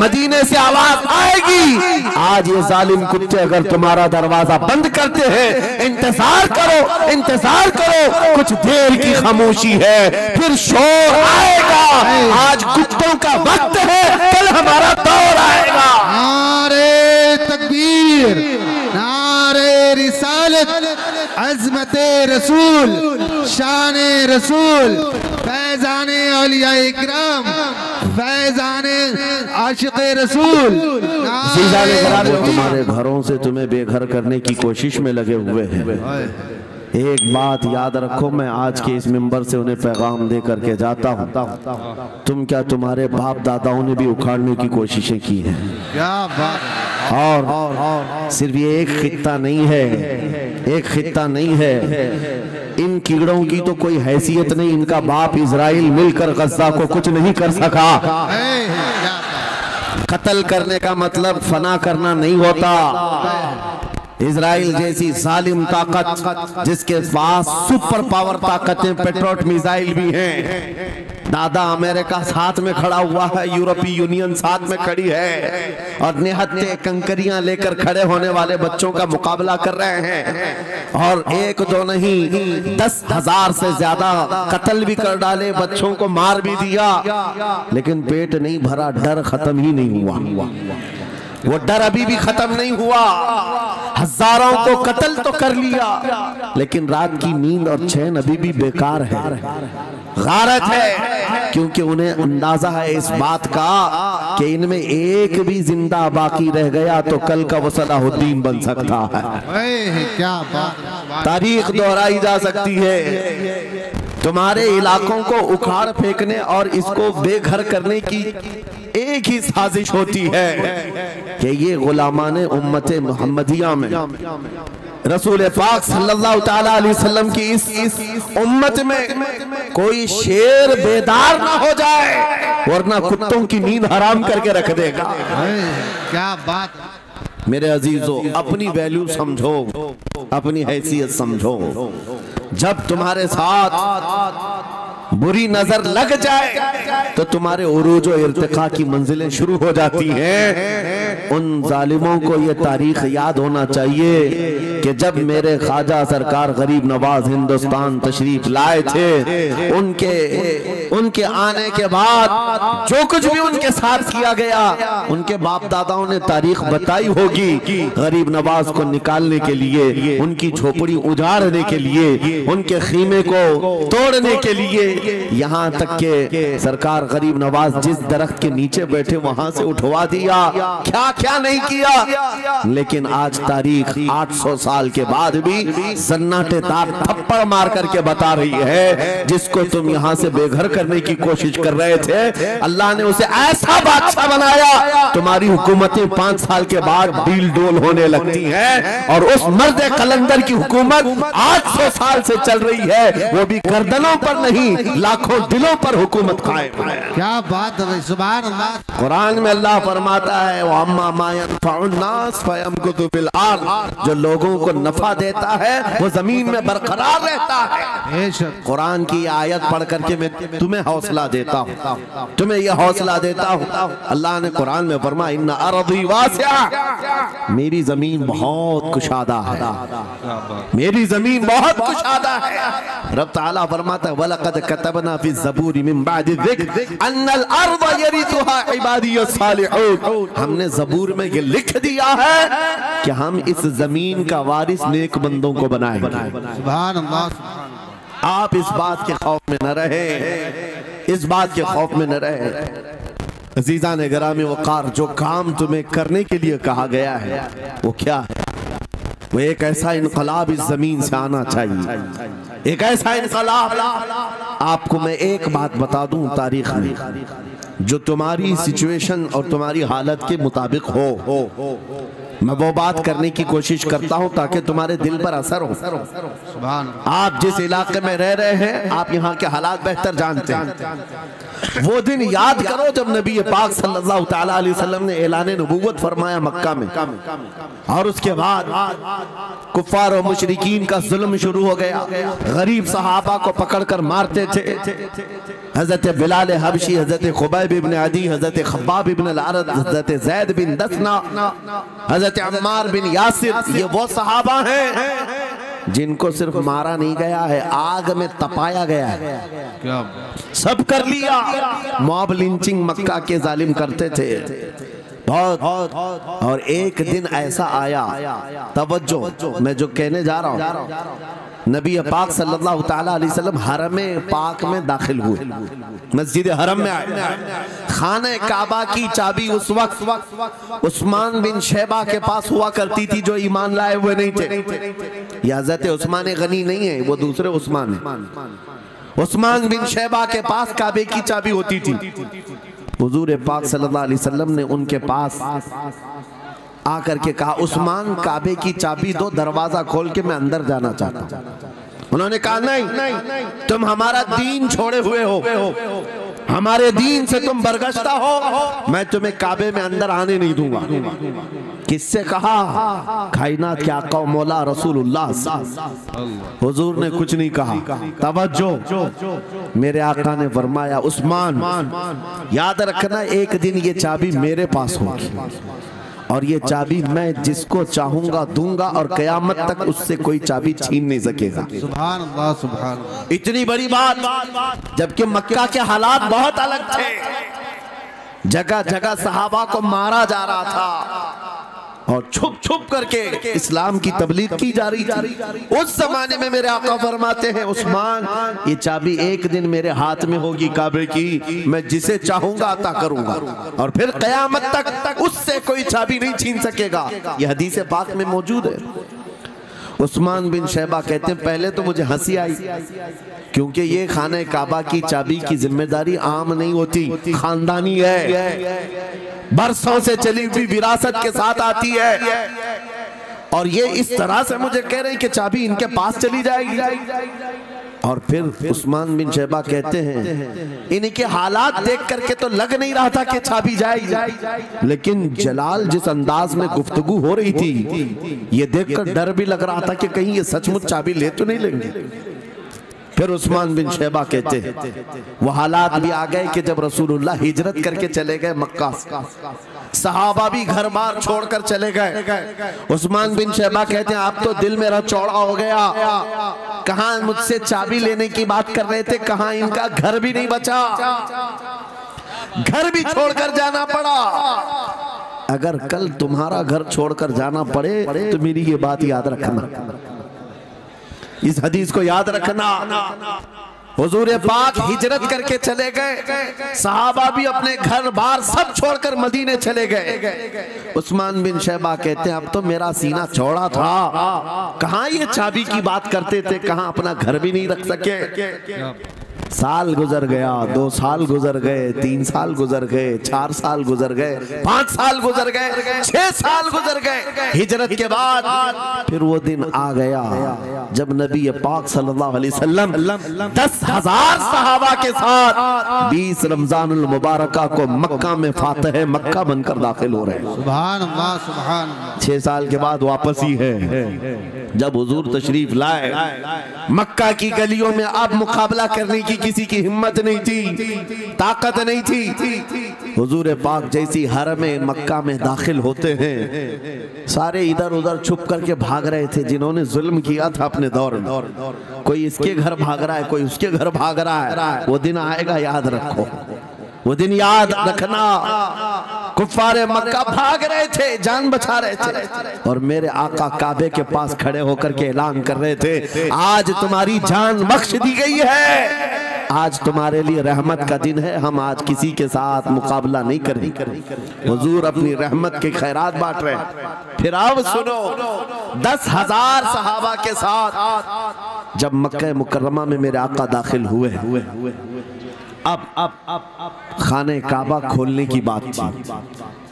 मदीने से आवाज आएगी। आज ये जालिम कुत्ते अगर तुम्हारा दरवाजा बंद करते हैं, इंतजार करो, इंतजार करो, कुछ देर की खामोशी है, फिर शोर आएगा। आज कुत्तों का वक्त है, कल हमारा दौर आएगा। नारे तकबीर, नारे रिसालत, अज़मते रसूल, शाने रसूल, फैज़ाने औलिया इकराम, फैज़ाने आशिक़े रसूल। तुम्हारे घरों से तुम्हें बेघर करने की कोशिश में लगे हुए हैं। एक बात याद रखो, मैं आज के इस मिंबर से उन्हें पैगाम दे करके जाता हूँ, तुम क्या तुम्हारे बाप दादाओं ने भी उखाड़ने की कोशिशें की हैं। क्या बात। और सिर्फ ये एक खित्ता नहीं है, एक खित्ता नहीं है, इन कीड़ों की तो कोई हैसियत नहीं। इनका बाप इजराइल मिलकर गज़ा को कुछ नहीं कर सका। कत्ल करने का मतलब फना करना नहीं होता। इजराइल जैसी जालिम ताकत, जिसके पास सुपर पावर ताकतें, पेट्रोट मिसाइल भी हैं, दादा अमेरिका साथ में खड़ा हुआ है, यूरोपीय यूनियन साथ में खड़ी है, और निहत्ते कंकरियां लेकर खड़े होने वाले बच्चों का मुकाबला कर रहे हैं। और एक दो नहीं, 10,000 से ज्यादा कत्ल भी कर डाले, बच्चों को मार भी दिया, लेकिन पेट नहीं भरा, डर खत्म ही नहीं हुआ। वो डर अभी भी खत्म नहीं हुआ। हजारों को कत्ल तो कर लिया, लेकिन रात की नींद और चैन अभी भी बेकार है, गारत है, क्योंकि उन्हें अंदाजा है इस बात का कि इनमें एक भी जिंदा बाकी रह गया तो कल का वो सलाहुद्दीन बन सकता है। क्या बात। तारीख दोहराई जा सकती है। तुम्हारे इलाकों को उखाड़ फेंकने और इसको बेघर करने की एक ही साजिश होती है कि ये गुलामाने उम्मत मुहम्मदिया में रसूल पाक सल्लल्लाहु ताला अलैहि वसल्लम की इस उम्मत में कोई शेर बेदार ना हो जाए, वरना कुत्तों की नींद हराम करके रख देगा। क्या बात। मेरे अजीजों, अपनी वैल्यू समझो, अपनी हैसियत समझो। जब तुम्हारे साथ बुरी नजर लग जाए तो तुम्हारे उरूज और इर्तिका की मंजिलें शुरू हो जाती हैं। उन जालिमों को ये तारीख याद होना चाहिए कि जब मेरे ख्वाजा सरकार गरीब नवाज हिंदुस्तान तशरीफ लाए थे, उनके आने के बाद जो कुछ भी उनके साथ किया गया, उनके बाप दादाओं ने तारीख बताई होगी। गरीब नवाज को निकालने के लिए, उनकी झोपड़ी उजाड़ने के लिए, उनके खीमे को तोड़ने के लिए, यहाँ तक के सरकार गरीब नवाज जिस दरख्त के नीचे बैठे वहां से उठवा दिया, क्या क्या नहीं किया। लेकिन आज तारीख 800 साल के बाद भी सन्नाटेदार थप्पड़ मार करके बता रही है, जिसको तुम यहाँ से बेघर करने की कोशिश कर रहे थे, अल्लाह ने उसे ऐसा बादशाह बनाया, तुम्हारी हुकूमतें 5 साल के बाद डील डोल होने लगती हैं, और उस मर्द कलंदर की हुकूमत 800 साल से चल रही है, वो भी गर्दनों पर नहीं, लाखों दिलों पर हुकूमत कायम है। क्या बात है, सुभान अल्लाह। कुरान में अल्लाह फरमाता है, वो अम्मा मा यनफउन्नास फयमकुतु फिल अर्द, जो लोगों को नफा देता है वो जमीन में बरकरार रहता है। कुरान की आयत पढ़ करके मैं तुम्हें हौसला देता हूँ, तुम्हें यह हौसला देता हूँ। अल्लाह ने कुरान में फरमाया, इन्ना अर्दी वासिआ, मेरी जमीन बहुत कुशादा है, मेरी जमीन बहुत कुशादा है। रब ताला फरमाता है, वलक़द कतबना फी ज़बूरी मिन बादि ज़िक्र अन्नल अर्द यरिथुहा इबादियस सालिहून, हमने ज़बूर में ये लिख दिया है कि हम इस जमीन का वारिस नेक बंदों को बनाएंगे। सुभान अल्लाह। आप इस बात के खौफ में न रहे, इस बात के खौफ में न रहे। अजीज़ान गिरामी वक़ार, जो काम तुम्हें करने के लिए कहा गया है वो क्या है? वो एक ऐसा इनकलाब इस जमीन से आना चाहिए, एक ऐसा इनकलाब। आपको मैं एक बात बता दूं, तारीख में जो तुम्हारी सिचुएशन और तुम्हारी हालत के मुताबिक हो, मैं वो बात करने की कोशिश करता हूं ताकि तुम्हारे दिल पर असर हो। आप जिस इलाके में रह रहे हैं, आप यहाँ के हालात बेहतर जानते हैं। वो दिन याद करो जब नबी पाक सल्लल्लाहु ताला अलैहि वसल्लम ने ऐलान नबूवत फरमाया मक्का में, और उसके बाद कुफ्फार और मुशरिकीन का जुल्म शुरू हो गया। गरीब सहाबा को पकड़कर मारते थे। हजरत बिलाल हबशी, हजरत खुबैब इब्न अदी, हजरत खब्बाब इब्न अल-अरद, हजरत ज़ैद बिन दसना, हजरत अम्मार बिन यासिर, ये वो सहाबा हैं जिनको सिर्फ मारा नहीं गया है, आग में तपाया गया है। क्या सब कर लिया। मॉब लिंचिंग मक्का के जालिम करते थे बहुत। और एक दिन ऐसा आया, तवज्जो, मैं जो कहने जा रहा हूँ, नबी पाक सल्लल्लाहु ताला अलैहि वसल्लम हरम पाक में दाखिल हुए, मस्जिद हरम में आए। खाने काबा की चाबी उस वक्त उस्मान बिन शैबा के पास हुआ करती थी, जो ईमान लाए हुए नहीं थे। ये हज़रत उस्मान गनी नहीं है, वो दूसरे उस्मान है। उस्मान बिन शैबा के पास काबे की चाबी होती थी। हुजूर पाक सल्लल्लाहु अलैहि वसल्लम ने उनके पास आकर के कहा, उस्मान काबे की चाबी दो, दरवाजा खोल के मैं अंदर जाना चाहता हूं। उन्होंने कहा नहीं, तुम हमारा दीन छोड़े हुए हो, हमारे दीन से तुम बरगश्ता हो, मैं तुम्हें काबे में अंदर आने नहीं दूंगा। किससे कहा? कायनात के आका मौला रसूलुल्लाह। हुजूर ने कुछ नहीं कहा। तवज्जो, मेरे आका ने फरमाया, उस्मान याद रखना, एक दिन ये चाबी मेरे पास होगी, और ये चाबी मैं जिसको चाहूंगा दूंगा, और कयामत तक उससे कोई चाबी छीन नहीं सकेगा। सुभान अल्लाह, सुभान अल्लाह। इतनी बड़ी बात, जबकि मक्का के हालात बहुत अलग थे। जगह जगह सहाबा को मारा जा रहा था और छुप छुप करके इस्लाम की तबलीग की जा रही थी। उस जमाने में मेरे आका फरमाते हैं, उस्मान ये चाबी एक दिन मेरे हाथ में होगी काबे की, मैं जिसे चाहूंगा अता करूंगा, और फिर कयामत तक उससे कोई चाबी नहीं छीन सकेगा। यह हदीस पाक में मौजूद है। उस्मान बिन शैबा कहते हैं, पहले तो मुझे हंसी आई, क्योंकि ये खाने काबा की चाबी की जिम्मेदारी आम नहीं होती, खानदानी है, बरसों से चली हुई विरासत के साथ आती है। और ये इस तरह से मुझे कह रहे हैं कि चाबी इनके पास चली जाएगी। और फिर उस्मान बिन शैबा कहते हैं, इनके हालात देख करके तो लग नहीं रहा था कि चाबी जाएगी, लेकिन जलाल जिस अंदाज में गुफ्तगू हो रही थी, ये देखकर डर भी लग रहा था कि कहीं ये सचमुच चाबी ले तो नहीं लेंगे। फिर उस्मान बिन शैबा कहते हैं, वो हालात भी आ गए कि जब रसूलुल्लाह हिजरत करके चले गए मक्का, सहाबा भी घर बार छोड़कर चले गए। उस्मान बिन शैबा कहते हैं, आप तो दिल मेरा चौड़ा हो गया, कहां मुझसे चाबी लेने की बात कर रहे थे, कहां इनका घर भी नहीं बचा, घर भी छोड़कर जाना पड़ा। अगर कल तुम्हारा घर छोड़कर जाना पड़े तो मेरी ये बात याद रखना, इस हदीस को याद रखना। हुजूर पाक हिजरत करके चले गए, सहाबा भी अपने घर बार सब छोड़कर मदीने चले गए। उस्मान बिन शैबा कहते हैं, अब तो मेरा सीना चौड़ा था, कहां ये चाबी की बात करते थे, कहां अपना घर भी नहीं रख सके। साल गुजर गया, 2 साल गुजर गए, 3 साल गुजर गए, 4 साल गुजर गए, 5 साल गुजर गए, 6 साल गुजर गए। हिजरत के बाद फिर वो दिन आ गया जब नबी पाक सल्लल्लाहु अलैहि वसल्लम 10,000 सहाबा के साथ 20 रमजानुल मुबारका को मक्का में फातिह मक्का बनकर दाखिल हो रहे हैं। सुभान अल्लाह, सुभान अल्लाह। 6 साल के बाद वापस ही है जब हुजूर तशरीफ लाए। मक्का की गलियों में अब मुकाबला करने की किसी की हिम्मत नहीं थी, ताकत नहीं थी। हुजूर पाक जैसी हरम मक्का में दाखिल होते हैं, सारे इधर उधर छुप करके भाग रहे थे जिन्होंने जुल्म किया था अपने दौर में। कोई इसके घर भाग रहा है, कोई उसके घर भाग रहा है। वो दिन आएगा, याद रखो, वो दिन याद रखना। कुफ्फारे मक्का भाग रहे थे, जान बचा रहे थे, और मेरे आका काबे के पास खड़े होकर के ऐलान कर रहे थे, आज तुम्हारी जान बख्श दी गई है, आज तुम्हारे लिए रहमत का दिन है, हम आज किसी के साथ मुकाबला नहीं करेंगे। हुजूर अपनी रहमत के खैरात बांट रहे हैं। फिर अब सुनो, 10,000 सहाबा के साथ जब मक्का मुकर्रमा में मेरे आका दाखिल हुए, अब खाने काबा खोलने की बात थी।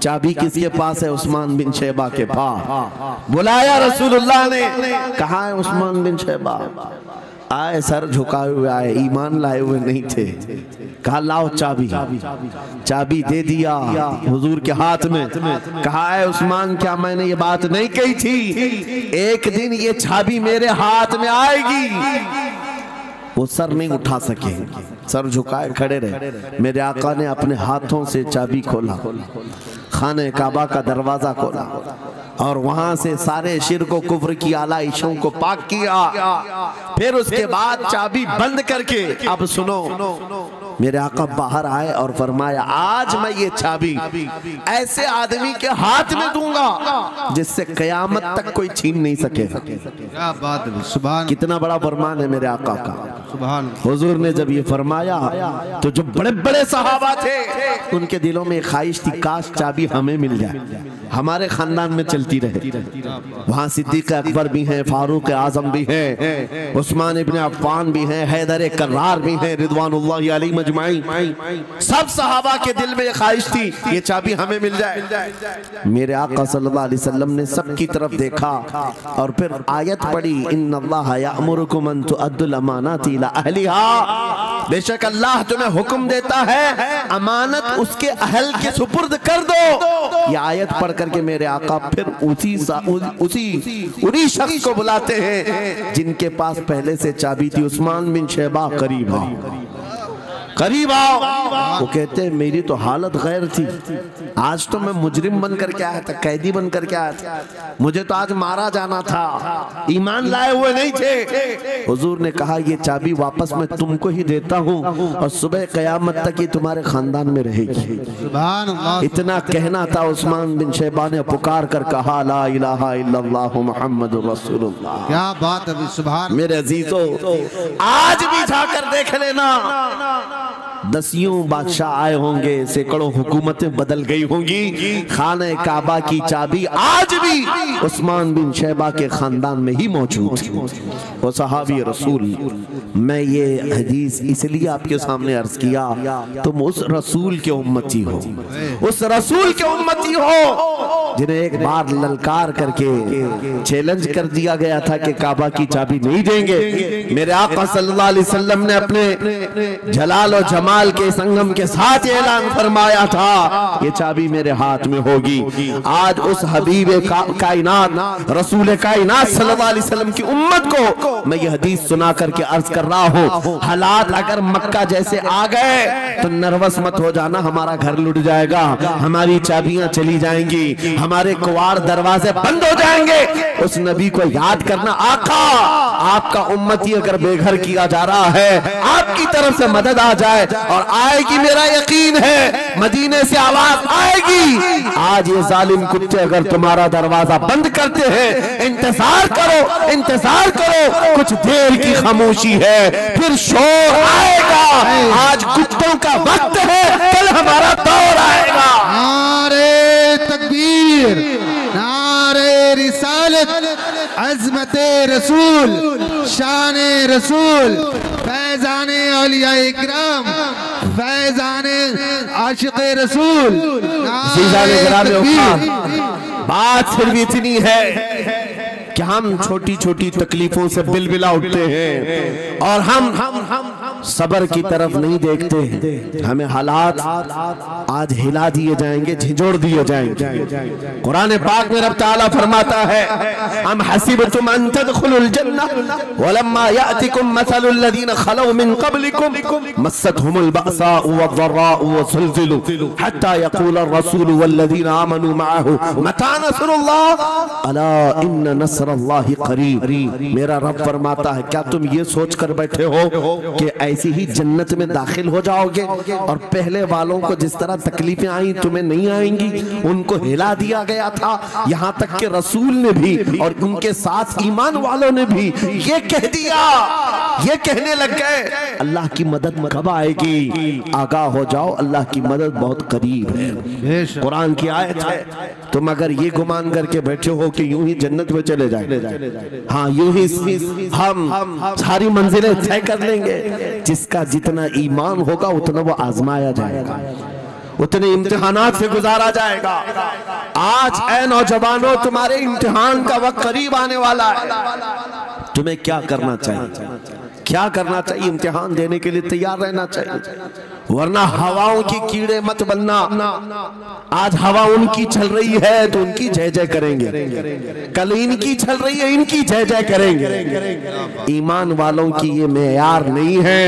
चाबी किसके पास है? उस्मान बिन शैबा के पास। बुलाया रसूलुल्लाह ने, कहा है उस्मान बिन शैबा? आए, सर झुकाए हुए आए, ईमान लाए हुए नहीं थे। कहा लाओ चाबी। चाबी दे दिया हुजूर के हाथ में। कहा है उस्मान, क्या मैंने ये बात नहीं कही थी? एक दिन ये चाबी मेरे हाथ में आएगी। वो सर नहीं उठा सके, सर झुकाए खड़े रहे। मेरे आका ने अपने हाथों से चाबी खोला, खाने काबा का दरवाजा खोला और वहां से सारे शिर्क व कुफ्र की आलाइशों को पाक किया। फिर उसके बाद चाबी बंद करके, अब सुनो, मेरे आका बाहर आए और फरमाया, आज मैं ये चाबी ऐसे आदमी के हाथ में दूंगा जिससे कयामत तक कोई छीन नहीं सकेगा। क्या बात है, सुभान। कितना बड़ा फरमान है मेरे आका का। सुभान। हुजूर ने जब ये फरमाया तो जो बड़े बड़े सहाबा थे उनके दिलों में ख्वाहिश थी, काश चाबी हमें मिल जाए, हमारे खानदान में चलती रहे। वहाँ सिद्दीक अकबर भी हैं, फारूक आजम भी हैं, उस्मान इब्न अफ़्फ़ान भी हैं, हैदर कर्रार भी हैं, रिदवानुल्लाहि अलैहि मजमाइन। सब सहाबा के दिल में ये ख्वाहिश थी, ये चाबी हमें मिल जाए। मेरे आका सल्लल्लाहु अलैहि वसल्लम ने सबकी तरफ देखा और फिर आयत पढ़ी, इन्नल्लाह यअमुरुकुम अन तुअद्दुल अमानाति इला अहलिहा। बेशक अल्लाह तुम्हें हुक्म देता है अमानत उसके अहल के सुपुर्द कर दो। ये आयत पढ़ करके मेरे आका फिर उन्हीं शख्स को बुलाते हैं जिनके पास पहले से चाबी थी। उस्मान बिन शैबा, करीब आओ, करीब आओ। वो कहते हैं मेरी तो हालत गैर थी, आज तो मैं मुजरिम बन करके आया था, कैदी बन करके आया था, मुझे तो आज मारा जाना था, ईमान लाए हुए नहीं थे। हुजूर ने कहा ये चाबी वापस मैं तुमको ही देता हूँ और सुबह कयामत तक ये तुम्हारे खानदान में रहेगी। सुभान अल्लाह। इतना कहना था, उस्मान बिन शैबा ने पुकार कर कहा, ला इलाहा इल्लल्लाह मुहम्मदुर रसूलुल्लाह। क्या बात है, सुभान। मेरे अजीजों, आज भी जाकर देख लेना, दसियों बादशाह आए होंगे, सैकड़ों हुकूमतें बदल गई होंगी, खाने काबा की चाबी आज भी उस्मान बिन शैबा के खानदान में ही मौजूद है। वो सहाबी रसूल। मैं ये हदीस इसलिए आपके सामने अर्ज किया, तुम उस रसूल के उम्मती हो, उस रसूल के उम्मती हो जिन्हें एक बार ललकार करके चैलेंज कर दिया गया था कि काबा की चाबी नहीं देंगे। मेरे आका सल्लल्लाहु अलैहि वसल्लम ने अपने जलाल और जमाल के संगम के साथ ऐलान फरमाया था, ये चाबी मेरे हाथ में होगी। आज उस हबीब कायनात रसूल कायनात सल्लल्लाहु अलैहि वसल्लम की उम्मत को मैं ये हदीस सुना करके अर्ज कर रहा हूँ, हालात अगर मक्का जैसे आ गए तो नर्वस मत हो जाना, हमारा घर लुट जाएगा, हमारी चाबियां चली जाएंगी, हमारे कुवाड़ दरवाजे बंद हो जाएंगे। उस नबी को याद करना, आका आपका उम्मती अगर बेघर किया जा रहा है, आपकी तरफ से मदद आ जाए और आएगी, मेरा यकीन है मदीने से आवाज आएगी। आज ये जालिम कुत्ते अगर तुम्हारा दरवाजा बंद करते हैं, इंतजार करो, इंतजार करो, कुछ देर की खामोशी है, फिर शोर आएगा। आज कुत्तों का वक्त है, कल हमारा दौर आएगा। नारे तकबीर, नारे रिसालत, अज़मते रसूल, शाने रसूल, फैज़ाने औलिया इकराम, फैज़ाने आशिक़े रसूल। बात सिर्फ इतनी है कि हम छोटी छोटी तकलीफों से बिलबिला उठते हैं और हम सबर की तरफ नहीं देखते। हमें हालात आज हिला दिए जाएंगे, झिझोड़ दिए जाएंगे। कुरान पाक में रब ताला फरमाता है, हम हसीबतुम अन तदखुलुल जन्नह वलम्मा यातिकुम मसलुल लदीन खलौ मिन क़ब्लिकुम मस्सतहुमुल बअसाउ वद्दर्राउ वज़ुलज़िलू हत्ता यक़ूलर रसूलु वल्लज़ीना आमनू मअहू मता नस्रुल्लाह अला इन्न नस्रल्लाहि क़रीब। मेरा रब फरमाता है, क्या तुम ये सोच कर बैठे हो कि ऐसी ही जन्नत में दाखिल हो जाओगे और पहले वालों को जिस तरह तकलीफें आई तुम्हें नहीं आएंगी? उनको हिला दिया गया था, यहाँ तक कि रसूल ने भी और उनके साथ ईमान वालों ने भी ये कह दिया, ये कहने लग गए अल्लाह की मदद कब आएगी? आगाह हो जाओ, अल्लाह की मदद बहुत करीब है। कुरान की आयत है। तुम अगर ये गुमान करके बैठे हो कि यूं ही जन्नत में चले जाए, हाँ यूं ही हम सारी मंजिलें तय कर लेंगे, जिसका जितना ईमान होगा उतना वो आजमाया जाएगा, उतने इम्तिहानात से गुजारा जाएगा। आज ऐ नौजवानों, तुम्हारे इम्तिहान का वक्त करीब आने वाला है। तुम्हें क्या करना चाहिए? क्या करना चाहिए? इम्तिहान देने के लिए तैयार रहना चाहिए, वरना हवाओं की कीड़े मत बनना। आज हवा उनकी चल रही है तो उनकी जय जय करेंगे, कल इनकी चल रही है इनकी जय जय करेंगे। ईमान वालों की ये मेयार नहीं है।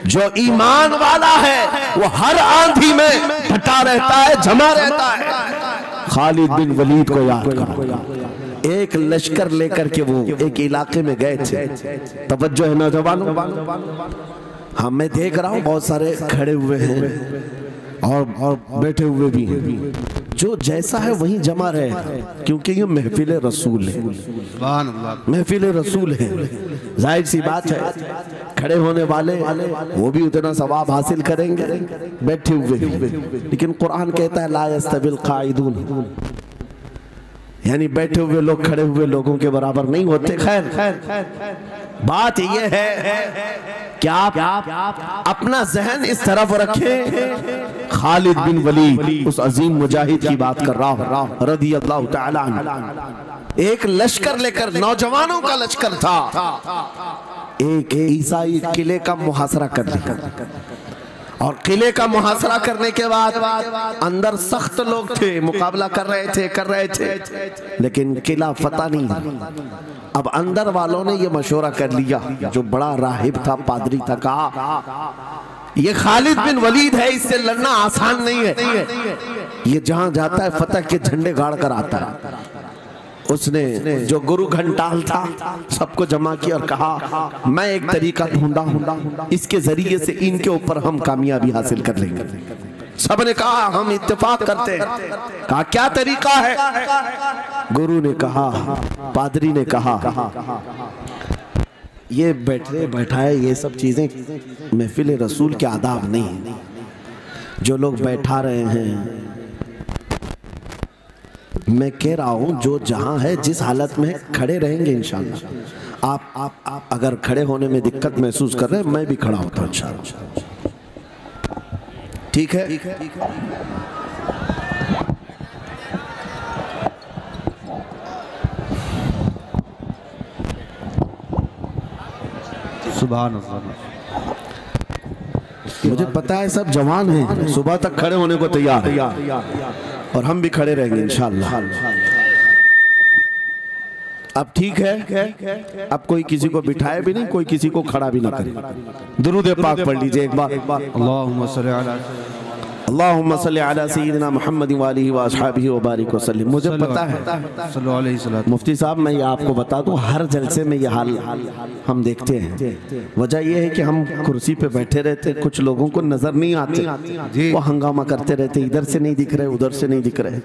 जो ईमान वाला है वो हर आंधी में डटा रहता है, जमा रहता है। खालिद बिन वलीद को याद करो, एक लश्कर लेकर के वो एक इलाके में गए थे। तवज्जो है नौजवानों, हाँ मैं देख रहा हूँ बहुत सारे खड़े हुए हैं और बैठे हुए भी हैं, जो जैसा है वहीं जमा रहे, क्योंकि ये महफिल रसूल है, महफिल रसूल है। जाहिर सी बात है खड़े होने वाले वो भी उतना सवाब हासिल करेंगे बैठे हुए, लेकिन कुरान कहता है ला यस्तविल काइदून, यानी बैठे हुए लोग खड़े हुए लोगों के बराबर नहीं होते। खैर बात ये है कि आप अपना जहन इस तरफ रखें। खालिद बिन वलीद उस अजीम मुजाहिद की बात कर रहा हूं रज़ी अल्लाह तआला अन्हु। एक लश्कर लेकर, नौजवानों का लश्कर था, एक ईसाई किले का मुहासरा कर लिया, और किले का मुहासरा करने के बाद अंदर सख्त लोग थे, मुकाबला कर रहे थे, लेकिन किला फतह नहीं। अब अंदर वालों ने ये मशवरा कर लिया, जो बड़ा राहिब था, पादरी था, कहा ये खालिद बिन वलीद है, इससे लड़ना आसान नहीं है, ये जहां जाता है फतह के झंडे गाड़ कर आता है। उसने जो गुरु घंटाल था सबको जमा किया और कहा मैं एक तरीका ढूंढा, इसके जरिए से इनके ऊपर हम कामयाबी हासिल कर लेंगे। सबने कहा हम इत्तेफाक करते हैं। कहा क्या तरीका है? गुरु ने कहा, पादरी ने कहा ये बैठाए ये सब चीजें महफिल रसूल के आदाब नहीं। जो लोग बैठा रहे हैं, मैं कह रहा हूं जो जहां है जिस हालत में खड़े रहेंगे इंशाअल्लाह। आप अगर खड़े होने में दिक्कत महसूस कर रहे हैं, मैं भी खड़ा होता हूं इंशाअल्लाह। ठीक है? सुभान अल्लाह। मुझे पता है सब जवान हैं, सुबह तक खड़े होने को तैयार है, और हम भी खड़े रहेंगे इंशाअल्लाह। अब ठीक है, अब कोई किसी को बिठाए भी नहीं, कोई किसी को खड़ा भी ना करे। दुरूद पाक पढ़ लीजिए एक बार। अल्लाहुम्मा सल्ली अला सय्यिदिना मुहम्मद व आलिहि व अस्हाबिहि व बारिक वसल्लम। मुझे पता है मुफ्ती साहब, मैं ये आपको बता दूं, हर जलसे में ये हाल हम देखते हैं। वजह यह है कि हम कुर्सी पे बैठे रहते, कुछ लोगों को नजर नहीं आते, वो हंगामा करते रहते, इधर से नहीं दिख रहे, उधर से नहीं दिख रहे,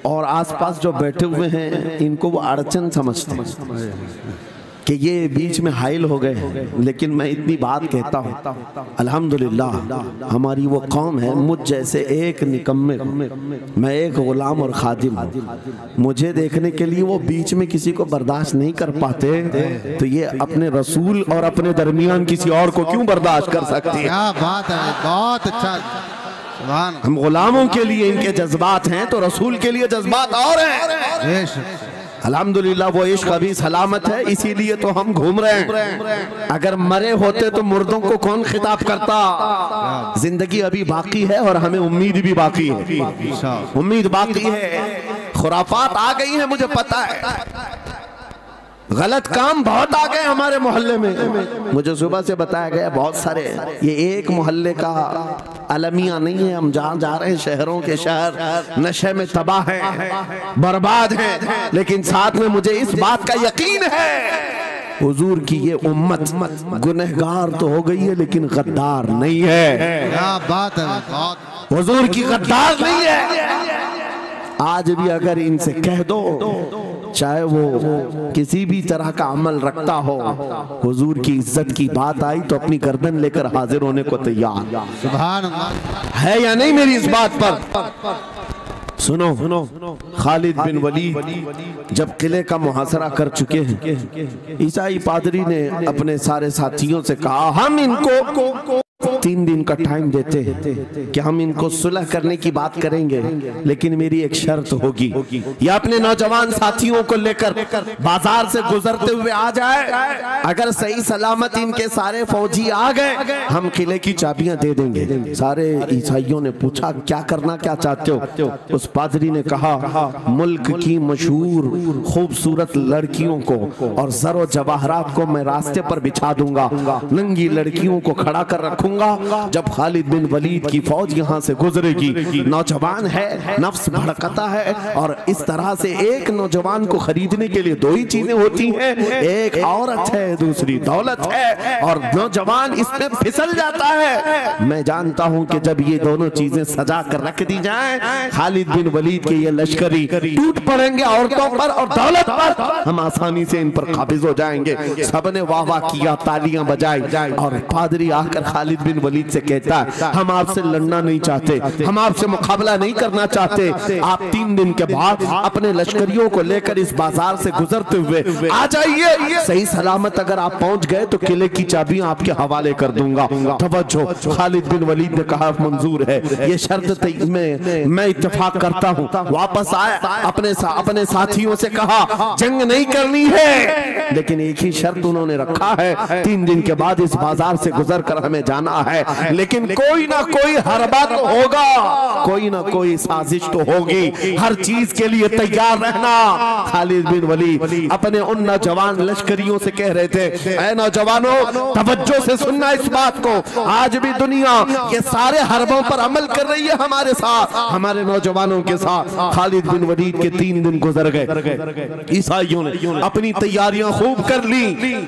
और आसपास जो बैठे हुए हैं इनको वो अड़चन समझते हैं कि ये बीच में हाइल हो गए। लेकिन मैं इतनी बात कहता हूँ, अल्हम्दुलिल्लाह हमारी वो कौम है, मुझ जैसे एक निकम्मे, मैं एक गुलाम और खादिम हूँ, मुझे देखने के लिए वो बीच में किसी को बर्दाश्त नहीं कर पाते, तो ये अपने रसूल और अपने दरमियान किसी और को क्यों बर्दाश्त कर सकते हैं? क्या बात है, बहुत अच्छा। हम गुलामों के लिए इनके जज्बात हैं तो रसूल के लिए जज्बात और हैं। अल्हम्दुलिल्लाह वो इश्क अभी सलामत है, इसीलिए तो हम घूम रहे हैं। अगर मरे होते तो मुर्दों को कौन खिताब करता? जिंदगी अभी बाकी है और हमें उम्मीद भी बाकी है, उम्मीद बाकी है। खुराफात आ गई है, मुझे पता है, गलत काम बहुत आ गए हमारे मोहल्ले में। मुझे सुबह से बताया गया बहुत सारे, ये एक मोहल्ले का अलमिया नहीं है, हम जहाँ जा रहे हैं शहरों के शहर नशे में तबाह हैं, बर्बाद हैं, लेकिन साथ में मुझे इस बात का यकीन है हुजूर की ये उम्मत गुनहगार तो हो गई है लेकिन गद्दार नहीं है। क्या बात है, हुजूर की गद्दार नहीं है। आज भी अगर इनसे कह दो, चाहे वो किसी भी तरह का अमल रखता हो, हुजूर की इज्जत की बात आई तो अपनी गर्दन लेकर हाजिर होने को तैयार। सुभान अल्लाह। है या नहीं मेरी इस बात पर? सुनो, खालिद बिन वलीद जब किले का मुहासरा कर चुके हैं, ईसाई पादरी ने अपने सारे साथियों से कहा हम इनको 3 दिन का टाइम देते हैं कि हम इनको सुलह करने की बात करेंगे, लेकिन मेरी एक शर्त होगी, या अपने नौजवान साथियों को लेकर बाजार से गुजरते हुए आ जाए, अगर सही सलामत इनके सारे फौजी आ गए हम किले की चाबियां दे देंगे। सारे ईसाइयों ने पूछा क्या करना, क्या चाहते हो? उस पादरी ने कहा मुल्क की मशहूर खूबसूरत लड़कियों को और ज़रो जवाहरात को मैं रास्ते पर बिछा दूंगा, नंगी लड़कियों को खड़ा कर रखूंगा। जब खालिद बिन वलीद की फौज यहाँ से गुजरेगी, नौजवान है, नफ्स भड़कता है, और इस तरह से एक नौजवान को खरीदने के लिए 2 ही चीजें होती हैं, एक औरत है, दूसरी दौलत है, और नौजवान इसमें फिसल जाता है। मैं जानता हूं कि जब ये दोनों चीजें सजा कर रख दी जाएं, खालिद बिन वलीद के ये लश्करी टूट पड़ेंगे औरतों पर और दौलत पर, हम आसानी से इन पर काबिज हो जाएंगे। सबने वाह वाह किया, तालियां बजाई, और पादरी आकर खालिद बिन वलीद से कहता है हम आपसे लड़ना नहीं चाहते, हम आपसे मुकाबला नहीं करना चाहते, आप 3 दिन के बाद अपने लश्करियों को लेकर इस बाजार से गुजरते हुए आ जाइए, सही सलामत अगर आप पहुंच गए तो किले की चाबियां आपके हवाले कर दूंगा। तवज्जो, खालिद बिन वलीद ने कहा मंजूर है, ये शर्त मैं इत्तेफाक करता हूं। वापस आए, अपने साथियों से कहा जंग नहीं करनी है, लेकिन एक ही शर्त उन्होंने रखा है, 3 दिन के बाद इस बाजार से गुजर कर हमें जाना है, लेकिन कोई ना कोई हरबा तो होगा, कोई ना कोई साजिश तो होगी, हर चीज के लिए तैयार रहना। खालिद बिन वलीद अपने उन नौजवान लश्करियों से कह रहे थे, ऐ नौजवानों तवज्जो से सुनना इस बात को, आज भी दुनिया ये सारे हरबों पर अमल कर रही है हमारे साथ, हमारे नौजवानों के साथ। खालिद बिन वलीद के 3 दिन गुजर गए, ईसाइयों ने अपनी तैयारियां खूब कर ली,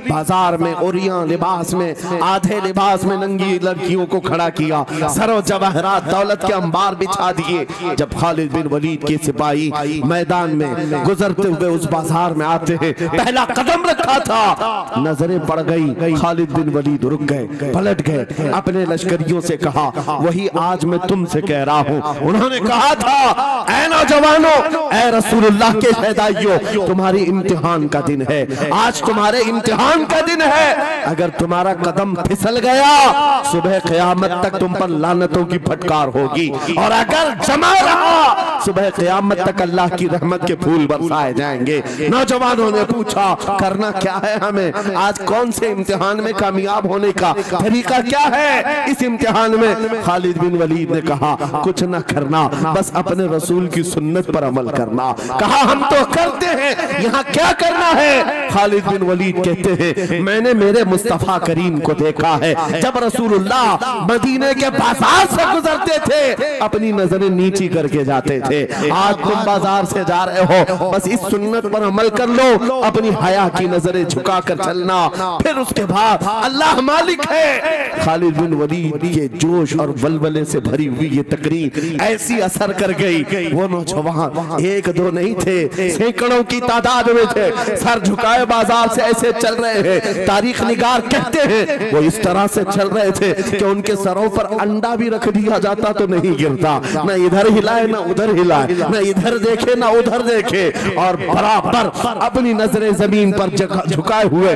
बाजार में ओरियां लिबास में, आधे लिबास में नंगी लड़कियों को खड़ा किया, सरो जवाहरात दौलत के अंबार बिछा दिए। जब खालिद बिन वलीद के सिपाही मैदान में गुजरते हुए उस बाजार में आते हैं, पहला कदम रखा था, नजरें पड़ गई, खालिद बिन वलीद रुक गए, पलट गए, अपने लश्करियों से कहा वही आज मैं तुमसे कह रहा हूं। उन्होंने कहा था ऐ नौजवानों, ऐ रसूलुल्लाह के शहदाइयों, तुम्हारी इम्तिहान का दिन है, आज तुम्हारे इम्तिहान का दिन है, अगर तुम्हारा कदम फिसल गया सुबह क़यामत तक तुम पर लानतों की फटकार होगी, और अगर जमा रहा सुबह क़यामत तक अल्लाह की रहमत के फूल बरसाए जाएंगे। नौजवानों ने पूछा करना क्या है हमें, आज कौन से इम्तिहान में कामयाब होने का तरीका क्या है इस इम्तिहान में? खालिद बिन वलीद ने कहा कुछ न करना, बस अपने रसूल की सुन्नत पर अमल करना। कहा हम तो करते हैं, यहाँ क्या करना है? खालिद बिन वलीद कहते हैं मैंने मेरे मुस्तफा करीम को देखा है, जब रसूलुल्लाह मदीने के बाजार से गुजरते थे अपनी नजरें नीची करके जाते थे, आज तुम बाजार से जा रहे हो, बस इस सुन्नत पर अमल कर लो, अपनी हया की नजरें झुका कर चलना, फिर उसके बाद अल्लाह मालिक है। खालिद बिन वलीद के जोश और वलवले से भरी हुई ये तकरीर ऐसी असर कर गई, वो नौजवान 1-2 नहीं थे, सैकड़ों की तादाद में थे, सर झुकाए बाजार से ऐसे चल रहे हैं। तारीख निगार कहते हैं वो इस तरह से चल रहे थे कि उनके सरों पर अंडा भी रख दिया जाता तो नहीं गिरता, न इधर हिलाए न उधर हिलाए, न इधर देखे न उधर देखे, और बराबर अपनी नजरें जमीन पर झुकाए हुए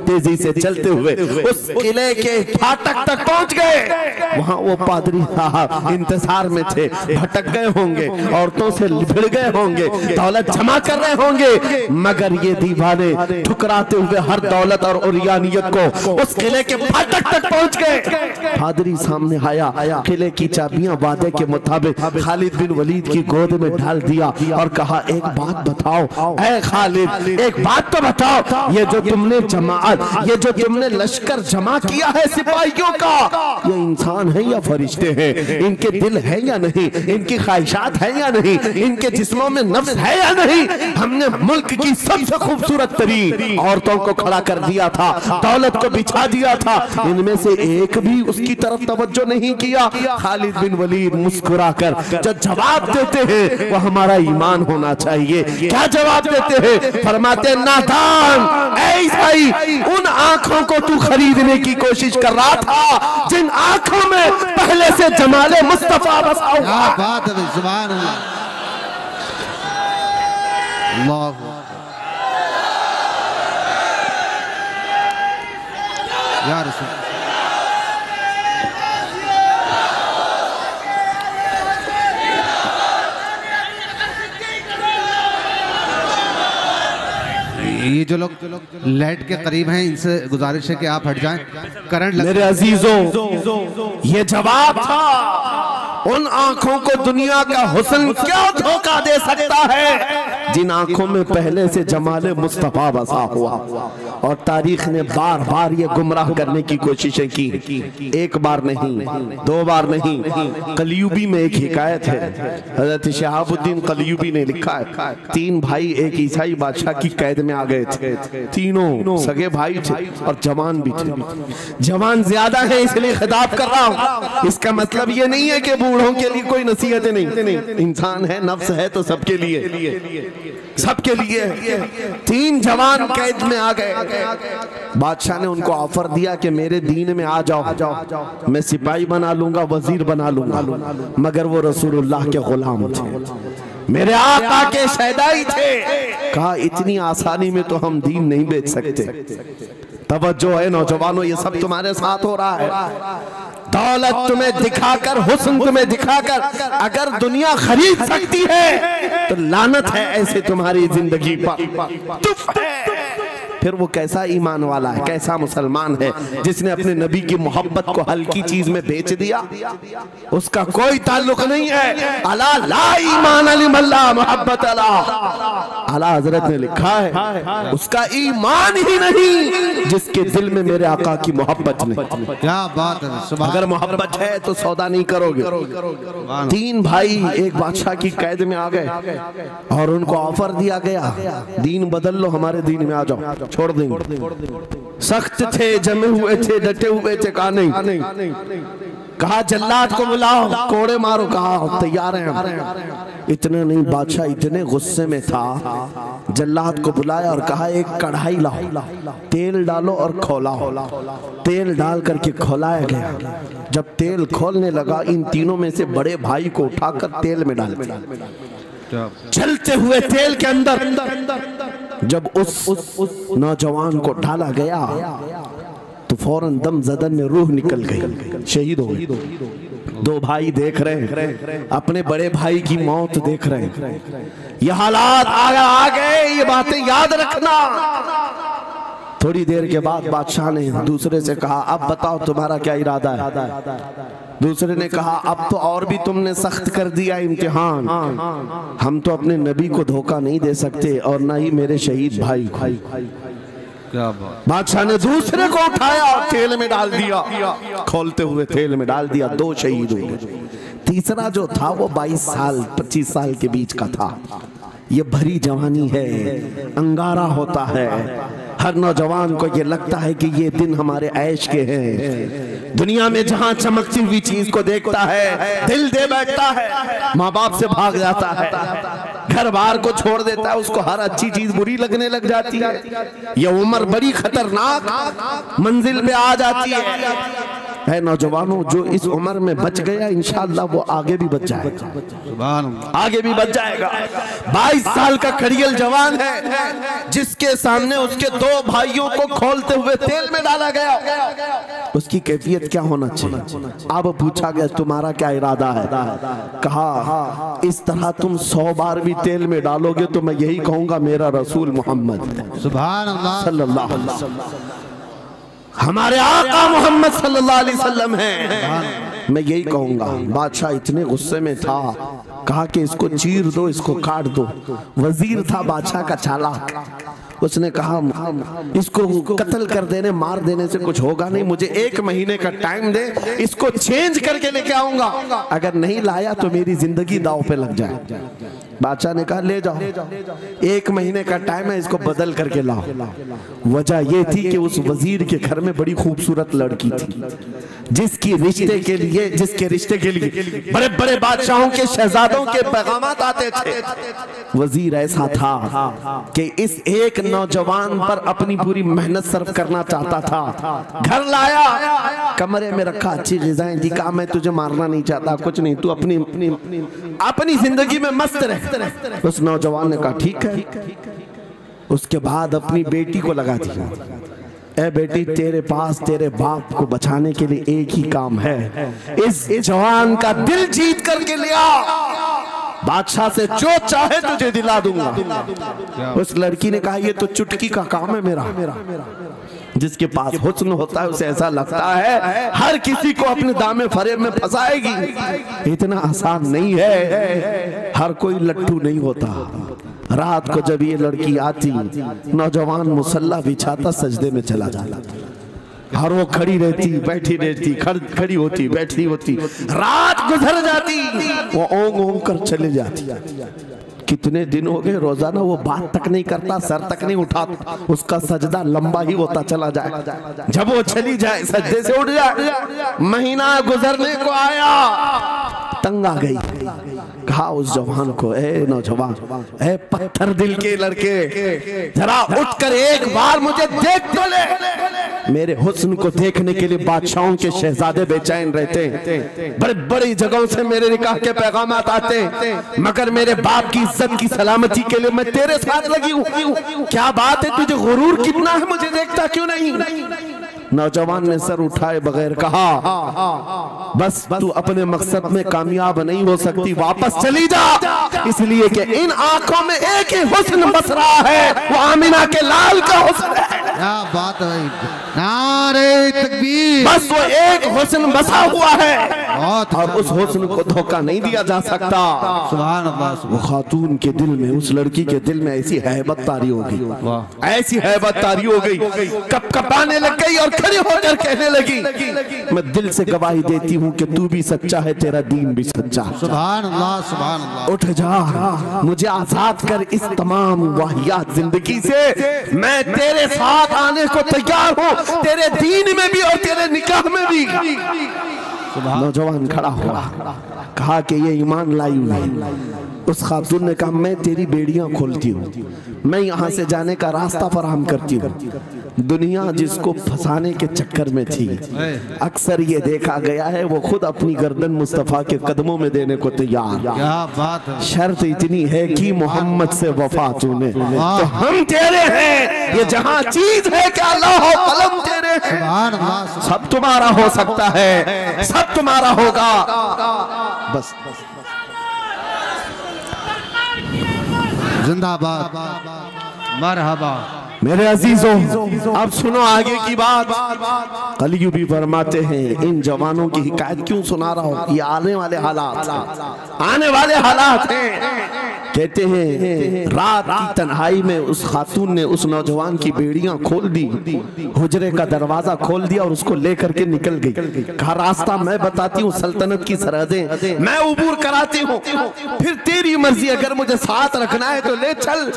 तेजी से चलते हुए उस किले के फाटक तक पहुंच गए। वहां वो पादरी साहब इंतजार में थे, भटक गए होंगे, औरतों से भिड़ गए होंगे, दौलत जमा कर रहे होंगे, मगर ये दीवाने ठुकराते हुए हर दौलत और उरियानियत को उस किले के फाटक तक पहुंच गए। पादरी सामने आया, किले की चाबियां वादे के मुताबिक खालिद बिन वलीद की गोद में डाल दिया और कहा एक बात बताओ ऐ खालिद, एक बात तो बताओ, ये जो तुमने जमात, ये जो तुमने लश्कर जमा किया है सिपाहियों का, ये इंसान है या फरिश्ते हैं? इनके दिल है या नहीं? इनकी ख्वाहिशात है या नहीं? इनके जिस्मों में नफ्स है या नहीं? हमने मुल्क की सबसे खूबसूरत तरीन औरतों को खड़ा कर दिया था, दौलत को बिछा दिया था, इनमें से एक भी उसकी तरफ तवज्जो नहीं किया। खालिद बिन वलीद मुस्कुराकर जो जवाब देते हैं वो हमारा ईमान होना चाहिए। क्या जवाब देते हैं? फरमाते नादान, ऐ उन आंखों को तू खरीदने की कोशिश कर रहा था जिन आंखों में पहले से जमाले मुस्तफा बसा हुआ। क्या बात है, सुभान अल्लाह। अल्लाह या रसूल। ये जो लोग लाइट के करीब हैं इनसे गुजारिश है कि आप हट जाएं, करंट मेरे अजीजों, ये जवाब था उन आंखों को दुनिया का हुस्न क्या धोखा दे सकता है जिन आंखों में पहले से जमाले मुस्तफा बसा हुआ। और तारीख ने बार बार ये गुमराह करने की कोशिशें की, एक बार नहीं, दो बार नहीं। कलयुबी में एक हिकायत है, हजरत शहाबुद्दीन कलयुबी ने लिखा है, 3 भाई एक ईसाई बादशाह की कैद में आ गए थे। तीनों सगे भाई थे और जवान भी थे। जवान ज्यादा है इसलिए खिताब कर रहा हूं। इसका मतलब ये नहीं है कि बूढ़ों के लिए कोई नसीहत नहीं, इंसान है, नफ्स है तो सबके लिए, सबके लिए। 3 जवान कैद में आ गए। बादशाह ने उनको ऑफर दिया कि मेरे दीन में आ जाओ, मैं सिपाही बना लूंगा, वजीर बना लूंगा, मगर वो रसूलुल्लाह के गुलाम थे, मेरे आका के शहदाई थे। कहा इतनी आसानी में तो हम दीन नहीं बेच सकते। तवज्जो है नौजवानों, ये सब तुम्हारे साथ हो रहा है। दौलत तुम्हें दिखाकर, हुस्न तुम्हें दिखाकर अगर दुनिया खरीद सकती है तो लानत है ऐसे तुम्हारी जिंदगी पर। फिर वो कैसा ईमान वाला है, कैसा मुसलमान है जिसने अपने नबी की मोहब्बत को हल्की चीज में बेच दिया। उसका कोई ताल्लुक नहीं है। अला ला ईमान अलिमल्ला मोहब्बत अला, आला हजरत ने लिखा है उसका ईमान ही नहीं जिसके दिल में मेरे आका की मोहब्बत नहीं। क्या बात है। अगर मोहब्बत है तो सौदा नहीं करोगे। 3 भाई एक बादशाह की कैद में आ गए और उनको ऑफर दिया गया, दीन बदल लो, हमारे दीन में आ जाओ, छोड़ देंगे। सख्त थे, जमे हुए थे, डटे हुए थे, कहा नहीं। कहा जल्लाद को बुलाओ, कोड़े मारो, कहा तैयार हैं। इतने नहीं, बादशाह इतने गुस्से में था, जल्लाद को बुलाया और कहा एक कढ़ाई लाओ, तेल डालो और खौलाओ। तेल डाल करके खौलाया गया। जब तेल खोलने लगा, इन तीनों में से बड़े भाई को उठाकर तेल में डाल दिया। चलते हुए तेल के अंदर जब उस नौजवान को डाला गया तो फौरन दम जदन में रूह निकल गई, शहीद हो गई। 2 भाई देख रहे हैं, अपने बड़े भाई की मौत देख रहे हैं। ये हालात आ गए, ये बातें याद रखना। थोड़ी देर के बाद बादशाह ने दूसरे से कहा अब बताओ तुम्हारा क्या इरादा है। दूसरे ने कहा अब तो और भी तुमने सख्त कर दिया इम्तिहान, हम तो अपने नबी को धोखा नहीं दे सकते और ना ही मेरे शहीद भाई को। क्या बात। बादशाह ने दूसरे को उठाया और तेल में डाल दिया, खोलते हुए तेल में डाल दिया, 2 शहीद हुए। तीसरा जो था वो 22 साल 25 साल के बीच का था। ये भरी जवानी है, अंगारा होता है। हर नौजवान को ये लगता है कि ये दिन हमारे ऐश के हैं। दुनिया में जहां चमकती हुई चीज को देखता है दिल दे बैठता है, माँ बाप से भाग जाता है, घर बार को छोड़ देता है, उसको हर अच्छी चीज बुरी लगने लग जाती है। ये उम्र बड़ी खतरनाक मंजिल पे आ जाती है नौजवानों, जो इस उम्र में बच गया इंशाअल्लाह वो आगे भी बच जाएगा, आगे भी बच जाएगा। 22 साल का खड़ियल जवान है जिसके सामने उसके 2 भाइयों को खोलते हुए तेल में डाला गया। उसकी कैफियत क्या होना चाहिए? अब पूछा गया तुम्हारा क्या इरादा है? कहा इस तरह तुम 100 बार भी तेल में डालोगे तो मैं यही कहूंगा मेरा रसूल मोहम्मद सुभान अल्लाह सल्लल्लाहु अलैहि वसल्लम हमारे आका मोहम्मद सल्लल्लाहु अलैहि वसल्लम है, मैं यही कहूंगा। बादशाह इतने गुस्से में था, कहा कि इसको चीर दो, इसको काट दो। वजीर था बादशाह का चालाक, उसने कहा इसको कत्ल कर देने मार देने से कुछ होगा नहीं, मुझे 1 महीने का टाइम दे, इसको चेंज करके लेके आऊंगा, अगर नहीं लाया तो मेरी जिंदगी दांव पे लग जाए। बादशाह ने कहा ले जाओ, 1 महीने का टाइम है, इसको बदल करके लाओ। वजह यह थी कि उस वजीर के घर में बड़ी खूबसूरत लड़की थी जिसके रिश्ते के लिए बड़े बड़े बादशाहों के शहजादे शहजादों के पैगामात आते थे। वजीर ऐसा था कि इस एक नौजवान पर अपनी पूरी मेहनत सर्व करना चाहता था। घर लाया, कमरे में रखा, अच्छी ग़िज़ाएं दी, कहा मैं तुझे मारना नहीं चाहता, कुछ नहीं, तू अपनी जिंदगी में मस्त रह। उस नौजवान ने कहा ठीक है। उसके बाद अपनी बेटी को लगा दिया, ए बेटी तेरे पास तेरे बाप को बचाने के लिए एक ही काम है, इस जवान का दिल जीत करके लिया, बादशाह से जो चाहे तुझे दिला दूंगा। उस लड़की ने कहा ये तो चुटकी का काम है मेरा। जिसके पास हुस्न होता है उसे ऐसा लगता है हर किसी को अपने दामे फरेब में फंसाएगी। इतना आसान नहीं है, हर कोई लट्टू नहीं होता। रात को जब ये लड़की आती, नौजवान मुसल्ला बिछाता सजदे में चला जाता, और वो खड़ी रहती बैठी रहती, खड़ी होती बैठी होती, रात गुजर जाती, वो ओंग ओंग कर चले जाती। कितने दिन हो गए, रोजाना वो बात तक नहीं करता, सर तक नहीं उठाता, उसका सजदा लंबा ही होता चला जाए। जब वो चली जाए सजदे से उठ जाए। महीना गुजरने को आया, तंग आ गई, कहा उस जवान को, ए नौजवान, ए पत्थर दिल के लड़के, जरा उठकर एक बार मुझे देख तो ले। मेरे हुस्न को देखने के लिए बादशाहों के शहजादे बेचैन रहते हैं, बड़े बड़ी जगहों से मेरे निकाह के पैगामात आते हैं, मगर मेरे बाप की इज्जत की सलामती के लिए मैं तेरे साथ लगी हूँ। क्या बात है, तुझे गुरूर कितना है, मुझे देखता क्यों नहीं? नौजवान ने सर उठाए बगैर कहा, बस तू अपने मकसद में कामयाब नहीं हो सकती, वापस चली जा, इसलिए कि इन आंखों में एक ही हुस्न बस रहा है, वो आमिना के लाल का हुस्न है। क्या बात है, नारे तकबीर। बस वो एक हुस्न बसा हुआ है और उस हुस्न को धोखा नहीं दिया जा सकता। सुभान अल्लाह। वो खातून के दिल में, उस लड़की के दिल में ऐसी हैबत तारी हो गई, ऐसी हैबत तारी हो गई, कपकपाने लग गई और खड़े होकर कहने लगी, मैं दिल से गवाही देती हूँ कि तू भी सच्चा है, तेरा दीन भी सच्चा। सुभान अल्लाह, सुभान अल्लाह। उठ जा, मुझे आजाद कर इस तमाम वाहियात जिंदगी से, मैं तेरे साथ आने को तैयार हूँ, तेरे दीन में भी और तेरे निकाह में भी। नौजवान खड़ा हुआ, कहा कि ये ईमान लाई हुई। उस खातून ने कहा मैं तेरी बेड़ियां खोलती हूँ, मैं यहाँ से जाने का रास्ता फराहम करती हूँ। दुनिया जिसको फंसाने के चक्कर में थी, अक्सर ये देखा गया है वो खुद अपनी गर्दन मुस्तफा के कदमों में देने को तैयार। क्या बात है। शर्त इतनी है कि मोहम्मद से वफा तूने, तो हम तेरे हैं, ये जहाँ चीज है क्या अल्लाह कलम तेरे हैं, सब तुम्हारा हो सकता है, सब तुम्हारा होगा। बस जिंदाबाद, मरहबा। मेरे अजीजों, अब सुनो आगे की बात। कलियू भी फरमाते हैं, इन जवानों की हिकायत क्यों सुना रहा हूं, ये आने वाले हालात हैं। कहते हैं रात की तन्हाई में उस खातून ने उस नौजवान की बेड़ियां खोल दी, हुजरे का दरवाजा खोल दिया और उसको लेकर के निकल गई। कहा रास्ता मैं बताती हूँ, सल्तनत की सरहदें मैं उबूर कराती हूँ, फिर तेरी मर्जी, अगर मुझे साथ रखना है तो ले चल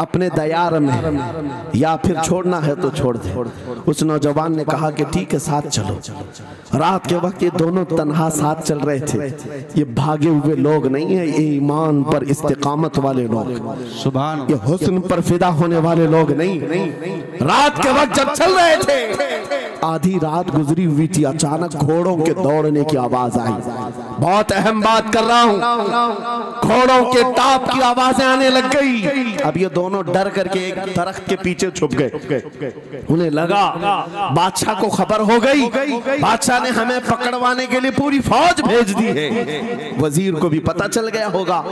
अपने दयार में, या फिर छोड़ना है तो छोड़ दे। उस नौजवान ने कहा कि ठीक है साथ चलो। रात के वक्त ये दोनों तन्हा साथ चल रहे थे। ये भागे हुए लोग नहीं है, ये ईमान पर इस्तिकामत वाले लोग, सुभान, ये हुस्न पर फिदा होने वाले लोग नहीं। रात के वक्त जब चल रहे थे, आधी रात गुजरी हुई थी, अचानक घोड़ों के दौड़ने की आवाज आई। बहुत अहम बात कर रहा हूँ, घोड़ों के टाप की आवाजें आने लग गई। अब ये दोनों डर करके एक दरख्त के पीछे छुप गए। उन्हें लगा बादशाह को खबर हो गई, बादशाह ने हमें पकड़वाने के लिए पूरी फौज भेज दी है। वजीर को भी पता चल गया होगा,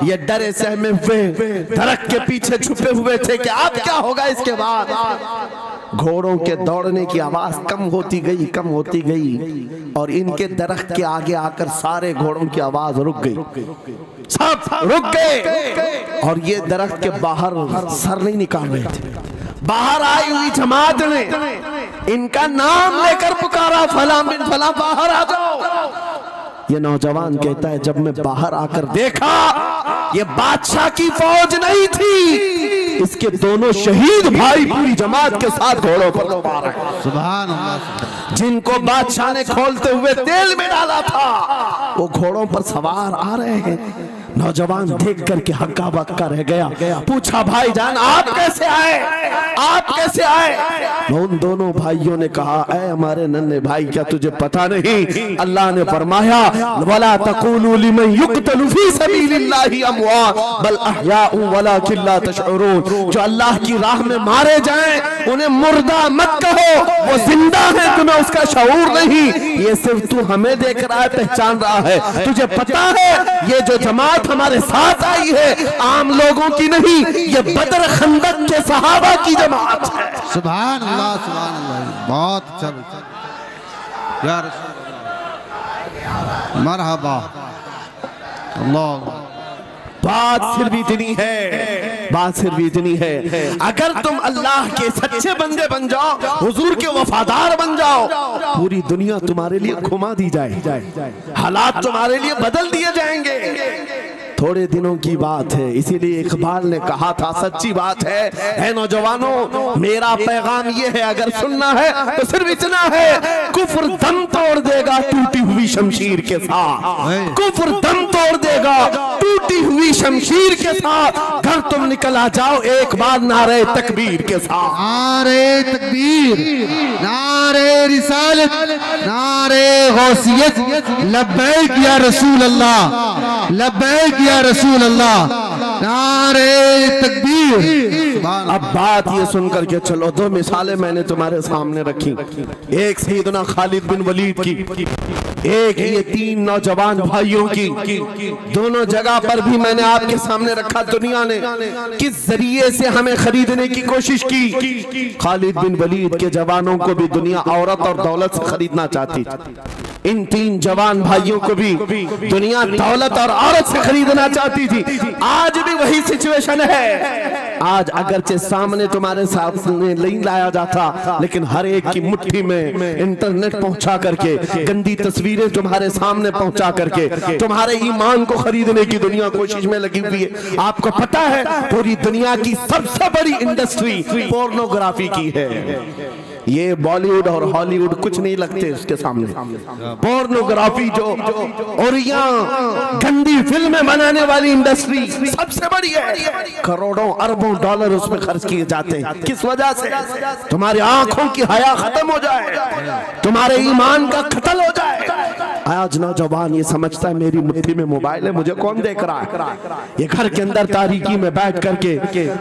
ये डरे सहमे हुए दरख्त के पीछे छुपे हुए थे कि अब क्या होगा इसके बाद। घोड़ों के दौड़ने की आवाज कम होती गई और इनके दरख्त के आगे आकर सारे घोड़ों की आवाज रुक गई, सब रुक गए। और ये दरख्त के बाहर सर नहीं निकाल रहे थे। बाहर आई हुई जमात ने इनका नाम लेकर पुकारा, फला बिन फला बाहर आ जाओ। ये नौजवान कहता है जब मैं बाहर आकर देखा, ये बादशाह की फौज नहीं थी, इसके दोनों शहीद भाई पूरी जमात के साथ घोड़ों पर सवार हैं। सुभान अल्लाह। जिनको बादशाह ने खोलते हुए तेल में डाला था वो घोड़ों पर सवार आ रहे हैं। नौजवान देख करके हक्का बक्का रह गया। पूछा भाईजान आप कैसे आए, आप कैसे आए? उन दोनों भाइयों ने कहा ऐ हमारे नन्हे भाई क्या तुझे पता नहीं, अल्लाह ने फरमाया वला तक़ूलू लिमन युक़तलु फी सबीलिल्लाहि अमवात बल अहयाउ वलाकिन ला तशऊरून। जो अल्लाह की राह में मारे जाएं उन्हें मुर्दा मत कहो, वो जिंदा है, तुम्हें उसका शऊर नहीं। ये सिर्फ तू हमें देख रहा है, पहचान रहा है। तुझे पता है ये जो जमात हमारे साथ आई है आम लोगों की नहीं, ये बदर खंदक के सहाबा की जमात है। सुभान अल्लाह, सुभान अल्लाह। बहुत अच्छा या रसूल मरहबा। अल्लाह। बात सिर्फ इतनी है, बात सिर्फ इतनी है, अगर तुम अल्लाह के सच्चे बंदे बन जाओ, हुजूर के वफादार बन जाओ, पूरी दुनिया तुम्हारे लिए घुमा दी जाए, हालात तुम्हारे लिए बदल दिए जाएंगे। थोड़े दिनों की बात है, इसीलिए इकबाल ने कहा था सच्ची बात है नौजवानों मेरा पैगाम ये है, अगर सुनना है तो सिर्फ इतना है, कुफ्र दम तोड़ देगा टूटी हुई शमशीर के साथ, कुफ्र दम तोड़ देगा टूटी हुई शमशीर के साथ। घर तुम निकल आ जाओ एक बार नारे तकबीर के साथ। नारे तकबीर, नारे रिसालत, नारे गौसियत, लब्बैक या रसूल अल्लाह, लब्बैक या रसूल अल्लाह, नारे तकबीर। अब बात ये सुनकर के चलो, दो मिसालें मैंने तुम्हारे सामने रखी, एक सैयदना खालिद बिन वलीद की, एक ये तीन नौजवान भाइयों की। दोनों जगह पर भी मैंने आपके सामने रखा दुनिया ने किस जरिए से हमें खरीदने की कोशिश की। खालिद बिन वलीद के जवानों को भी दुनिया औरत और दौलत से खरीदना चाहती थी, इन तीन जवान भाइयों को भी दुनिया दौलत और औरत से खरीदना चाहती थी। आज भी वही सिचुएशन है। आज अगरचे सामने तुम्हारे सामने नहीं लाया जाता, लेकिन हर एक की मुट्ठी में इंटरनेट पहुंचा करके, गंदी तस्वीरें तुम्हारे सामने पहुंचा करके तुम्हारे ईमान को खरीदने की दुनिया कोशिश में लगी हुई है। आपको पता है पूरी दुनिया की सबसे बड़ी इंडस्ट्री पोर्नोग्राफी की है। ये बॉलीवुड और हॉलीवुड कुछ नहीं लगते उसके सामने। पोर्नोग्राफी जो और यहाँ गंदी फिल्में बनाने वाली इंडस्ट्री सबसे बड़ी है। करोड़ों अरबों डॉलर उसमें खर्च किए जाते हैं। किस वजह से? तुम्हारी आंखों की हया खत्म हो जाए, तुम्हारे ईमान का कत्ल हो जाए। आज नौजवान ये समझता है मेरी मुट्ठी में मोबाइल है, मुझे कौन देख रहा है। ये घर के अंदर तारीकी में बैठ करके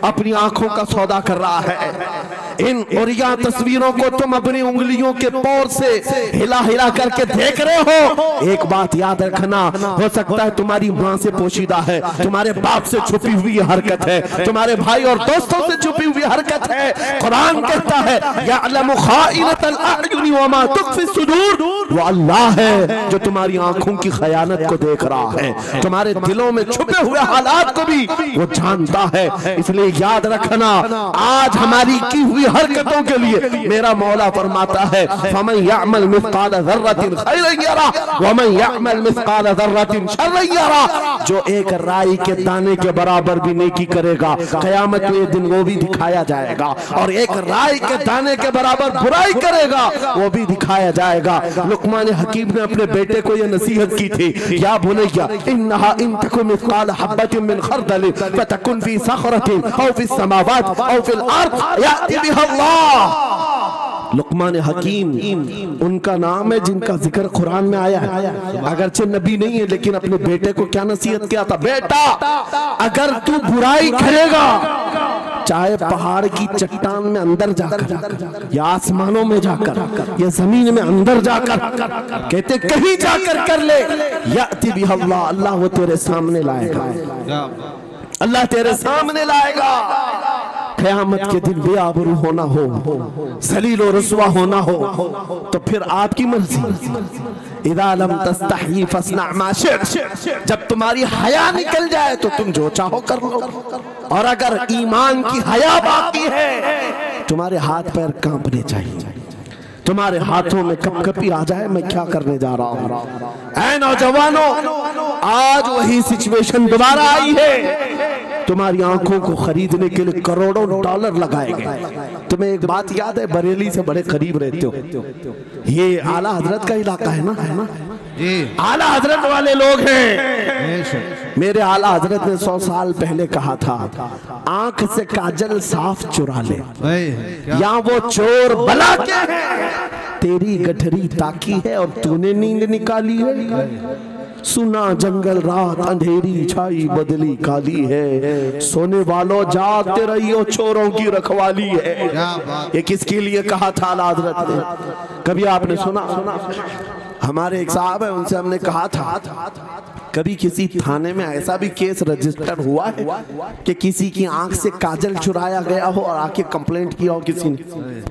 अपनी आंखों का सौदा कर रहा है। इन और यहाँ तस्वीरों को तुम अपनी उंगलियों के पोर से हिला हिला करके देख रहे हो। एक बात याद रखना, हो सकता है तुम्हारी माँ से पोशीदा है, तुम्हारे बाप से छुपी हुई हरकत है, तुम्हारे भाई और दोस्तों से छुपी हुई हरकत है। कुरान कहता है यअलमु खाइनतल अयुनि व मा तुख्फी सुदूर, वो अल्लाह है जो तुम्हारी आंखों की खयानत को देख रहा है, तुम्हारे दिलों में छुपे हुए हालात को भी वो जानता है। इसलिए याद रखना, आज हमारी की हुई हरकतों के लिए मेरा मौला फरमाता है फमन यअमल मिस्काल ज़र्रतिन खैरन यरा व मन यअमल मिस्काल ज़र्रतिन शर्रन यरा। जो एक राई के दाने के बराबर भी नेकी करेगा, क़यामत के दिन वो भी दिखाया जाएगा, और एक राई के दाने के बराबर बुराई करेगा वो भी दिखाया जाएगा। लुक़मान हकीम ने अपने बेटे को ये नसीहत की थी, या बुनय्या इन्नहा इन तकु मिस्काल हब्बतिन मिन खर्दल फतकुन फी सखरतिन औ फी समावात औ फिल अर्द याति बिहा अल्लाह। लुक़मान हकीम उनका नाम है जिनका जिक्र कुरान में आया है। अगरचे नबी नहीं है, लेकिन अपने बेटे को क्या नसीहत किया था, बेटा अगर तू बुराई करेगा, चाहे पहाड़ की चट्टान में अंदर जाकर या आसमानों में जाकर या जमीन में अंदर जाकर, कहते कहीं जाकर कर ले, याति बिहा अल्लाह, अल्लाह वो तेरे सामने लाएगा, अल्लाह तेरे सामने लाएगा। क़यामत के दिन बेआबरू होना हो, ज़लील और रुसवा होना हो, तो फिर आपकी मर्जी। इज़ा लम तस्तही फस्ना मा शि'त, जब तुम्हारी हया निकल जाए तो तुम जो चाहो कर लो, और अगर ईमान की हया बाकी है तुम्हारे हाथ पैर कांपने चाहिए, तुम्हारे हाथों में कपकपी आ जाए मैं क्या करने जा रहा हूँ। ऐ नौजवानों, आज वही सिचुएशन दोबारा आई है। तुम्हारी आंखों को खरीदने के लिए करोड़ों डॉलर लगाए गए। तुम्हें एक बात याद है, बरेली से बड़े करीब रहते हो, ये आला हजरत का इलाका है ना जी, आला हजरत वाले लोग हैं। मेरे आला हजरत ने 100 साल पहले कहा था, आंख से काजल साफ चुरा ले, या वो चोर बला के है, तेरी गठरी ताकी है और तूने नींद निकाली है। सुना जंगल रात अंधेरी छाई बदली काली है, सोने वालों जागते रहियो चोरों की रखवाली है। ये किसके लिए कहा था आला हजरत ने? कभी आपने सुना? हमारे एक साहब है, उनसे हमने कहा था, कभी किसी थाने में ऐसा भी केस रजिस्टर हुआ है कि किसी की आंख से काजल चुराया गया हो और आके कंप्लेंट किया हो किसी ने?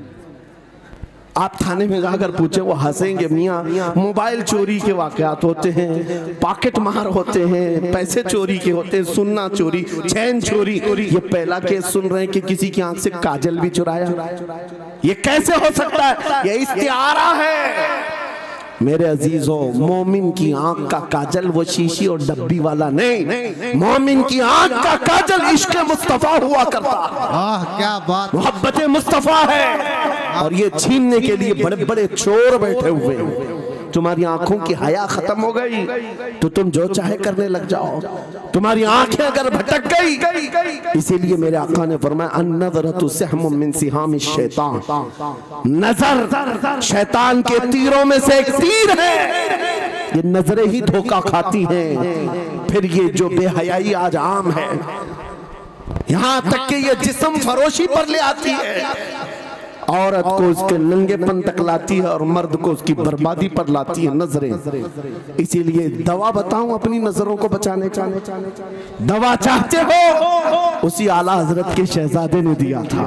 आप थाने में जाकर पूछे, वो हंसेंगे। मियाँ, मोबाइल चोरी के वाकयात होते हैं, पॉकेट मार होते हैं, पैसे चोरी के होते हैं, सुन्ना चोरी, चैन चोरी। ये पहला केस सुन रहे हैं कि किसी की आंख से काजल भी चुराया। ये कैसे हो सकता है? ये इस्तिआरा है। मेरे अजीजों, मोमिन की आंख का काजल वो शीशी और डब्बी वाला नहीं, मोमिन की आंख का काजल इश्क मुस्तफा हुआ करता। क्या बात, मोहब्बत मुस्तफा है। और ये छीनने के लिए बड़े बड़े चोर बैठे हुए हैं। तुम्हारी आंखों की हया खत्म हो गई तो तुम जो चाहे करने लग जाओ। तुम्हारी आंखें अगर भटक गई, इसीलिए मेरे आका ने फरमाया, अन्नज़रतु सहमुम मिन सिहामि शैतान, नजर शैतान के तीरों में से एक तीर है। ये नजरें ही धोखा खाती हैं। फिर ये जो बेहयाई आज आम है, यहाँ तक कि ये जिस्म फरोशी पर ले आती है, औरत को उसके नंगेपन तक लाती है और मर्द को उसकी बर्बादी पर लाती है नजरें। इसीलिए दवा बताऊं अपनी नजरों को बचाने का? दवा चाहते हो? उसी आला हजरत के शहजादे ने दिया था,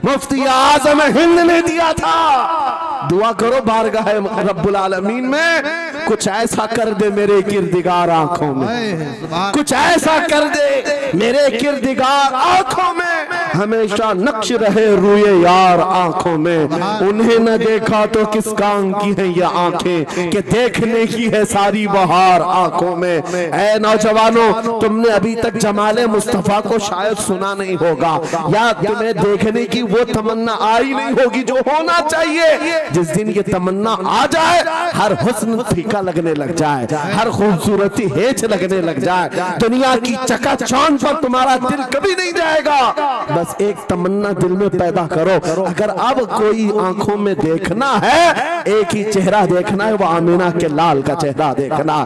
मुफ्ती आजम हिंद ने दिया था। दुआ करो बारगाह रब्बुल आलमीन में कुछ ऐसा कर दे मेरे किरदिगार आंखों में, कुछ ऐसा कर दे मेरे किरदिगार आंखों में, हमेशा नक्श रहे रूए यार आंखों में। उन्हें न देखा तो किस काम की है ये आंखें कि देखने की है सारी बहार आंखों में। ऐ नौजवानों, तुमने अभी तक जमाले मुस्तफा को शायद सुना नहीं होगा, या तुम्हें देखने की वो तमन्ना आई नहीं होगी जो होना चाहिए। जिस दिन ये तमन्ना आ जाए, हर हुस्न फीका लगने लग जाए, हर खूबसूरती हेच लगने लग जाए, दुनिया की चकाचौंध पर तुम्हारा दिल कभी नहीं जाएगा। बस एक तमन्ना दिल में पैदा करो, अगर अब कोई आंखों में देखना है, एक ही चेहरा देखना है, वो आमीना के लाल का चेहरा देखना।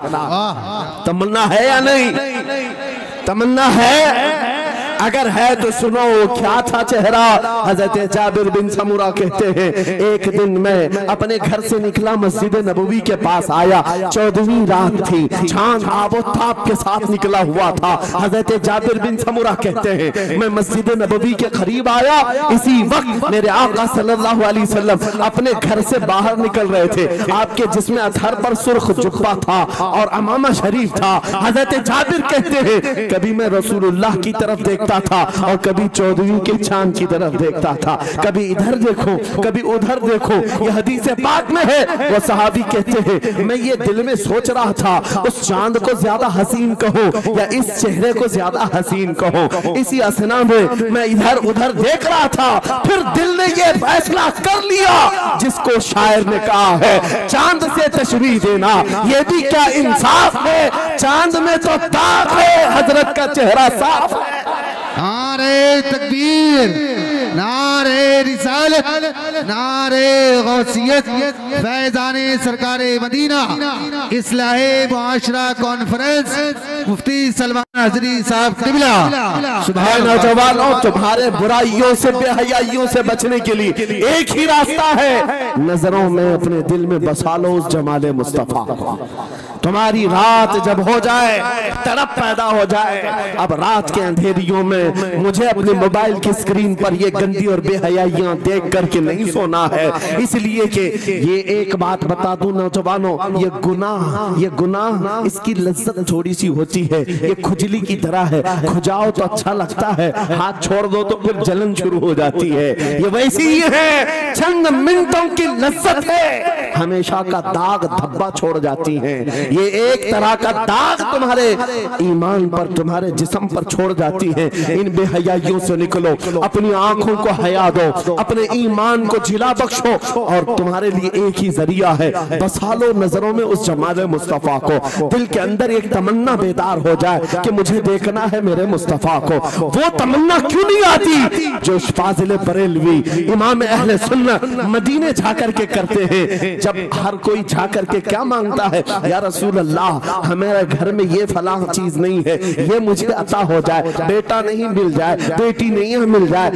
तमन्ना है या नहीं? तमन्ना है? अगर है तो सुनो, क्या था चेहरा? हजरत जाबिर बिन समूरा कहते हैं, एक दिन मैं अपने घर से निकला, मस्जिद नबवी के पास आया, 14वीं रात थी, चांद आबोताब के साथ निकला हुआ था। हजरत जाबिर बिन समूरा कहते हैं, मैं मस्जिद नबवी के करीब आया, इसी वक्त मेरे आका सल्लल्लाहु अलैहि वसल्लम अपने घर से बाहर निकल रहे थे। आपके जिस्म अतहर पर सुर्ख जुब्बा था और अमामा शरीफ था। हजरत जाबिर कहते हैं, कभी मैं रसूलुल्लाह की तरफ देखता था और कभी 14वीं के चांद की तरफ देखता था, कभी इधर देखो कभी उधर देखो। ये हदीस पाक में है। वो सहाबी कहते हैं, मैं ये दिल में सोच रहा था, उस चांद को ज्यादा हसीन कहो या इस चेहरे को ज्यादा हसीन कहो। इसी असना में मैं इधर उधर देख रहा था, फिर दिल ने ये फैसला कर लिया जिसको शायर ने कहा है, चांद से तशबीह देना ये भी क्या इंसाफ है, चांद में तो दाग है, हजरत का चेहरा साफ है। नारे तकबीर, नारे रिसालत, नारे गौसियत, फैज़ाने सरकारे मदीना, इस्लाहे मुआशरा कॉन्फ्रेंस, मुफ्ती सलमान हज़री साहब किबला। सुभान नौजवानों, तुम्हारे बुराइयों से बेहयाइयों से बचने के लिए एक ही रास्ता है, नजरों में अपने दिल में बसा लो उस जमाले मुस्तफा को। तुम्हारी रात जब हो जाए, तड़प पैदा हो जाए, अब रात के अंधेरियों में मुझे अपने मोबाइल की स्क्रीन पर ये गंदी और बेहयाइयां देख करके नहीं सोना है। इसलिए कि ये एक बात बता दूं नौजवानों, ये गुनाह इसकी लज्जत थोड़ी सी होती है, ये खुजली खुजली की तरह है, खुजाओ तो अच्छा लगता है, हाथ छोड़ दो तो फिर जलन शुरू हो जाती है। ये वैसी ही है, चंद मिनटों की लज्जत है, हमेशा का दाग धब्बा छोड़ जाती है। ये एक तरह का दाग तुम्हारे ईमान पर, तुम्हारे जिस्म पर छोड़ जाती है। इन बेहयाइयों से निकलो, अपनी आंखों को हया दो, अपने ईमान को जिला बख्शो, और तुम्हारे लिए एक ही जरिया है, बसा लो नजरों में उस जमाल मुस्तफा को। दिल के अंदर एक तमन्ना बेदार हो जाए कि मुझे देखना है मेरे मुस्तफा को। वो तमन्ना क्यों नहीं आती जो फाजिल बरेलवी इमाम अहले सुन्नत मदीने जाकर के करते हैं। जब हर कोई जाकर के क्या मांगता है, या रसूल अल्लाह हमारे घर में ये फलां चीज नहीं है, ये मुझे अता हो जाए, बेटा नहीं मिल जाए, बेटी नहीं मिल जाए,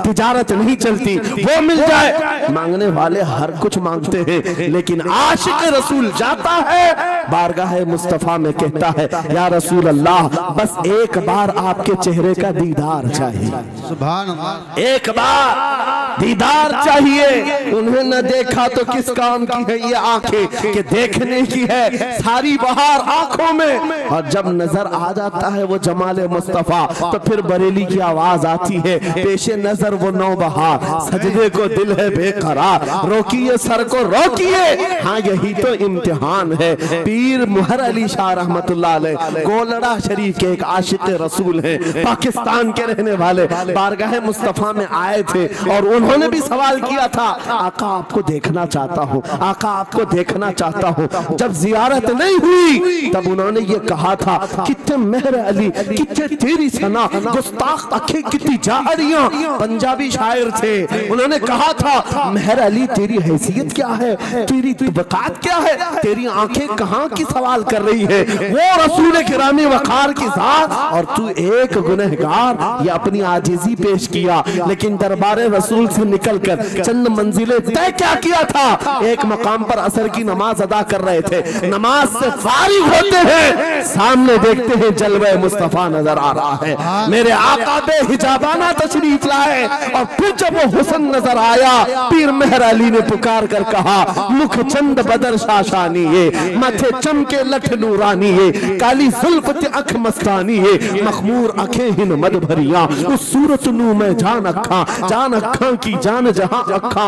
तिजारत नहीं चलती, वो मिल जाए। मांगने वाले हर कुछ मांगते हैं, लेकिन आशिक रसूल जाता है बारगाह मुस्तफा में, कहता है या रसूल अल्लाह बस एक बार आपके चेहरे का दीदार चाहिए, सुभान अल्लाह, एक बार दीदार चाहिए। उन्हें न देखा तो किस काम की है ये आंखें कि देखने की है सारी बहार आंखों में। और जब नजर आ जाता है वो जमाले मुस्तफा तो फिर बरेली की आवाज आती है, पेशे नजर वो नौबहार, सजदे को दिल है बेकरार, रोकिए सर को रोकिए, हाँ यही तो इम्तिहान है। पीर मुहर अली शाह रहमतुल्लाह अलैह गोलड़ा शरीफ के एक आशिक रसूल हैं, पाकिस्तान के रहने वाले, बारगाह मुस्तफा में आए थे और उन्होंने भी सवाल किया था, आका आपको देखना चाहता हूँ, आका आपको देखना चाहता हूँ। जब जियारत नहीं हुई तब उन्होंने ये कहा था, कितने मेहर अली, कितने तेरी सना, गुस्ताख अखे कितनी जाहरियां। पंजाबी शायर थे, उन्होंने कहा था मेहर अली तेरी हैसियत क्या है, तेरी तबकात क्या है, तेरी आंखें कहाँ की सवाल कर रही है, वो रसूल किरामी वकार की जात और तू एक गुनहगार। ये अपनी आजिजी पेश किया, लेकिन दरबारे रसूल से निकलकर चंद मंजिलें तय क्या किया था। एक मकाम पर असर की नमाज अदा कर रहे थे, नमाज से फारिग होते हैं, सामने देखते हैं जलवे मुस्तफा नजर आ रहा है, मेरे आका बेहिजाबाना तशरीफ लाए। और फिर जब वो हुस्न नजर आया, पीर मेहर अली ने पुकार कर कहा, मुख चंद बदर शाशानी ये, माथे चमके लठ नूरानी ये, काली जुल्फ अख मस्तानी ये, मखमूर अखे हिन मद भरिया, उस सूरत नू में जान अखा की जान जहां अखा,